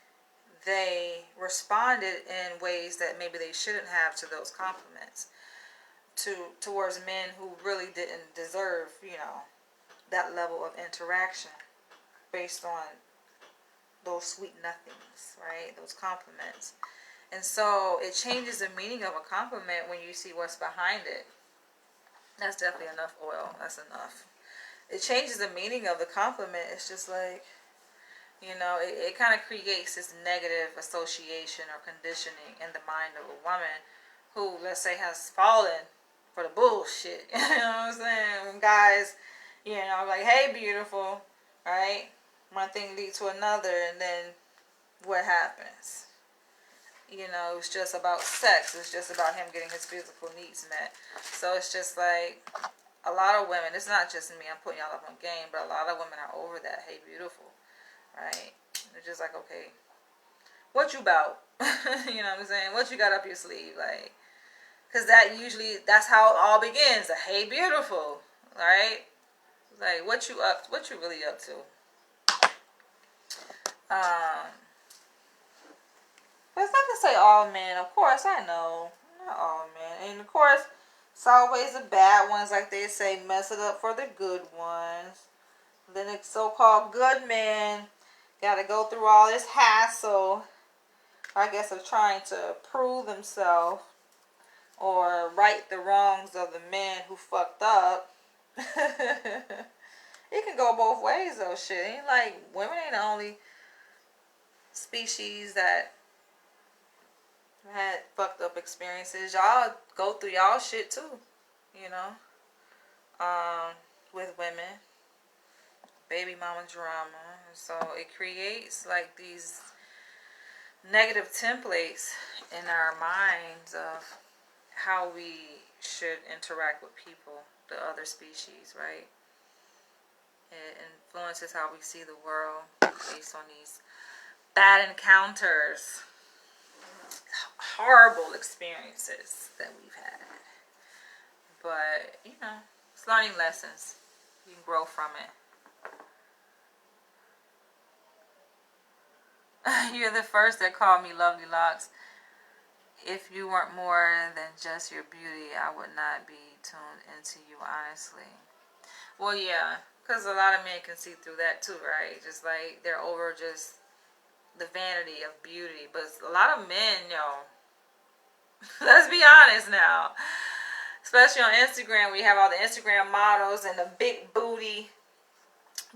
they responded in ways that maybe they shouldn't have to those compliments towards men who really didn't deserve, that level of interaction based on those sweet nothings, right? Those compliments. And so it changes the meaning of a compliment when you see what's behind it. That's definitely enough oil. That's enough. It changes the meaning of the compliment. It's just like, it kind of creates this negative association or conditioning in the mind of a woman who, let's say, has fallen for the bullshit. You know what I'm saying? When guys, like, hey, beautiful, right? One thing leads to another, and then what happens? It's just about sex. It's just about him getting his physical needs met. So it's just like a lot of women, it's not just me, I'm putting y'all up on game, but a lot of women are over that, hey, beautiful, right? They're just like, okay, what you about? You know what I'm saying? What you got up your sleeve? Like, because that's how it all begins. A hey, beautiful, right? Like, what you really up to? But it's not to say all men. Of course, I know. Not all men. And of course, it's always the bad ones, like they say, mess it up for the good ones. Then the so-called good men got to go through all this hassle, I guess, of trying to prove themselves or right the wrongs of the men who fucked up. It can go both ways, though. Shit, ain't like women ain't the only species that had fucked up experiences. Y'all go through y'all shit too, you know. With women, baby mama drama, so it creates like these negative templates in our minds of how we should interact with people, the other species, right? It influences how we see the world based on these bad encounters, horrible experiences that we've had. But, it's learning lessons. You can grow from it. You're the first that called me Lovely Locks. If you weren't more than just your beauty, I would not be tuned into you, honestly. Well, yeah, because a lot of men can see through that too, right? Just like they're over just the vanity of beauty. But a lot of men, let's be honest now. Especially on Instagram, we have all the Instagram models and the big booty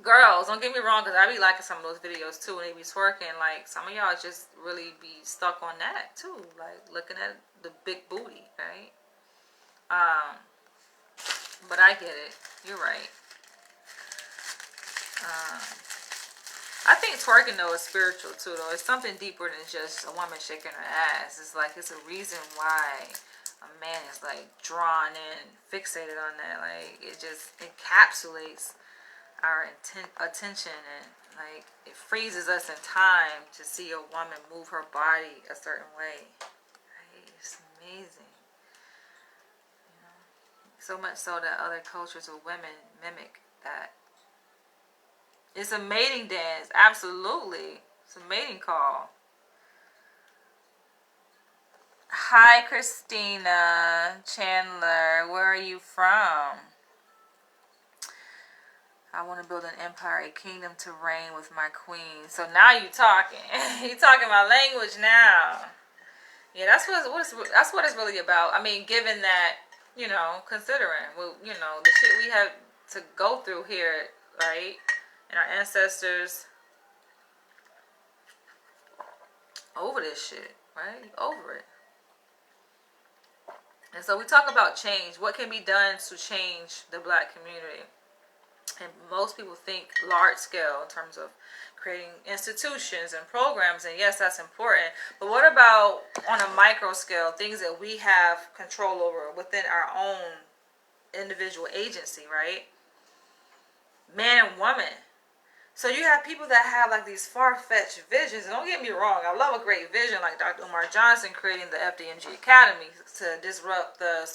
girls. Don't get me wrong, because I be liking some of those videos too, and they be twerking. Like, some of y'all just really be stuck on that too, like looking at the big booty, right? But I get it. You're right. I think twerking though is spiritual too, though. It's something deeper than just a woman shaking her ass. It's like it's a reason why a man is like drawn in, fixated on that. Like, it just encapsulates our attention, and like it freezes us in time to see a woman move her body a certain way. Right? It's amazing. So much so that other cultures of women mimic that. It's a mating dance, absolutely. It's a mating call. Hi, Christina Chandler. Where are you from? I want to build an empire, a kingdom to reign with my queen. So now you talking. You talking my language now. Yeah, that's what it's really about. I mean, given that, considering, the shit we have to go through here, right? And our ancestors over this shit, right? Over it. And so we talk about change. What can be done to change the black community? And most people think large scale in terms of creating institutions and programs, and yes, that's important. But what about on a micro scale, things that we have control over within our own individual agency, right? Man and woman. So you have people that have like these far-fetched visions, and don't get me wrong, I love a great vision like Dr. Umar Johnson creating the FDMG Academy to disrupt the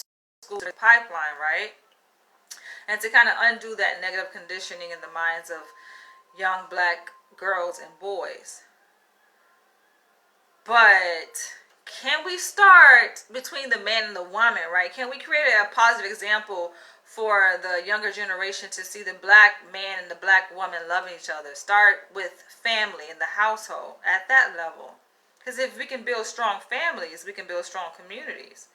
school pipeline, right? And to kind of undo that negative conditioning in the minds of young black girls and boys. But can we start between the man and the woman, right? Can we create a positive example for the younger generation to see the black man and the black woman loving each other? Start with family in the household at that level. Because if we can build strong families, we can build strong communities.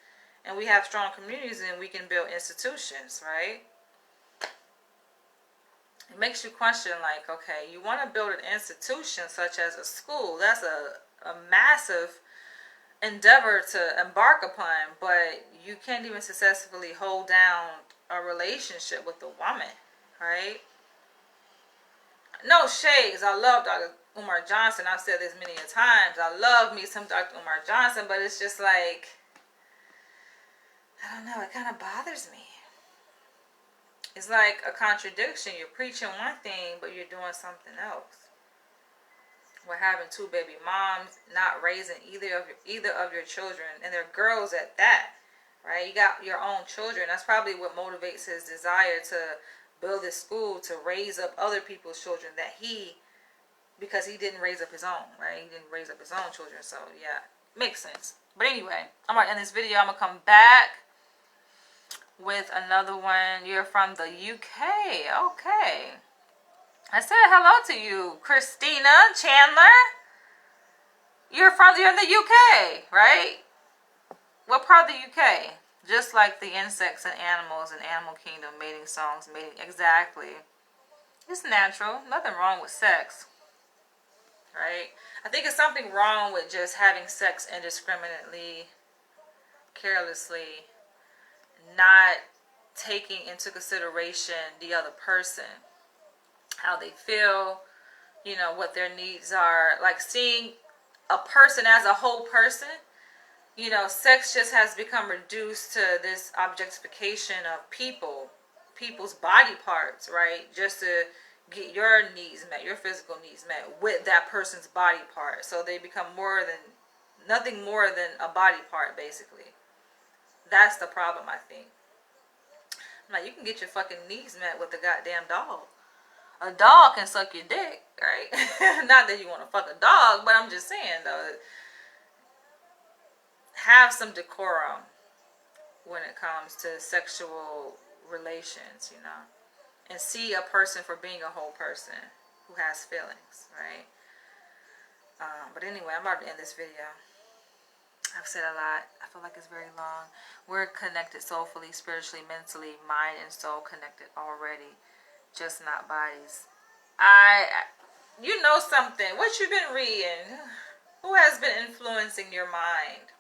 And we have strong communities, and we can build institutions, right? It makes you question, like, okay, you want to build an institution such as a school. That's a massive endeavor to embark upon, but you can't even successfully hold down a relationship with a woman, right? No shades. I love Dr. Umar Johnson. I've said this many times. I love me some Dr. Umar Johnson, but it's just like, I don't know, it kind of bothers me. It's like a contradiction. You're preaching one thing, but you're doing something else. We're having two baby moms, not raising either of your children, and they're girls at that, right? You got your own children. That's probably what motivates his desire to build this school, to raise up other people's children because he didn't raise up his own, right? He didn't raise up his own children, so yeah, makes sense. But anyway, I'm gonna end this video. I'm gonna come back with another one. You're from the UK, okay. I said hello to you, Christina Chandler. You're in the UK, right? What part of the UK? Just like the insects and animals in Animal Kingdom, mating songs, exactly. It's natural. Nothing wrong with sex, right? I think it's something wrong with just having sex indiscriminately, carelessly, not taking into consideration the other person, how they feel, what their needs are. Like seeing a person as a whole person. Sex just has become reduced to this objectification of people's body parts, right? Just to get your needs met, your physical needs met with that person's body part. So they become nothing more than a body part, basically. That's the problem, I think. Like, you can get your fucking needs met with a goddamn dog. A dog can suck your dick, right? Not that you want to fuck a dog, but I'm just saying, though, have some decorum when it comes to sexual relations, and see a person for being a whole person who has feelings, right? But anyway, I'm about to end this video. I've said a lot. I feel like it's very long. We're connected soulfully, spiritually, mentally, mind and soul connected already, just not bodies. You know something. What you been reading? Who has been influencing your mind?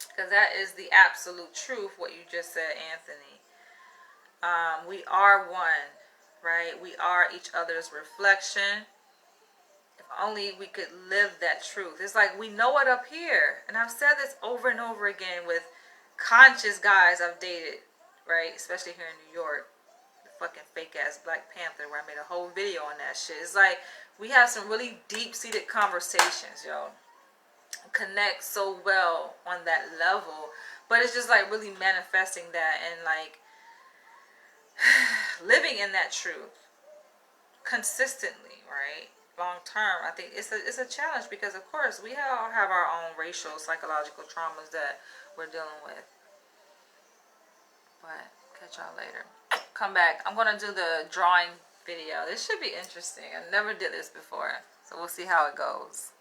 Because that is the absolute truth, what you just said, Anthony. We are one, right? We are each other's reflection. If only we could live that truth. It's like we know it up here. And I've said this over and over again with conscious guys I've dated, right? Especially here in New York. The fucking fake ass Black Panther, where I made a whole video on that shit. It's like we have some really deep-seated conversations, yo. Connect so well on that level. But it's just like really manifesting that and like living in that truth consistently, right? Long term, I think it's a challenge because of course we all have our own racial, psychological traumas that we're dealing with. But catch y'all later. Come back. I'm gonna do the drawing video. This should be interesting. I never did this before, so we'll see how it goes.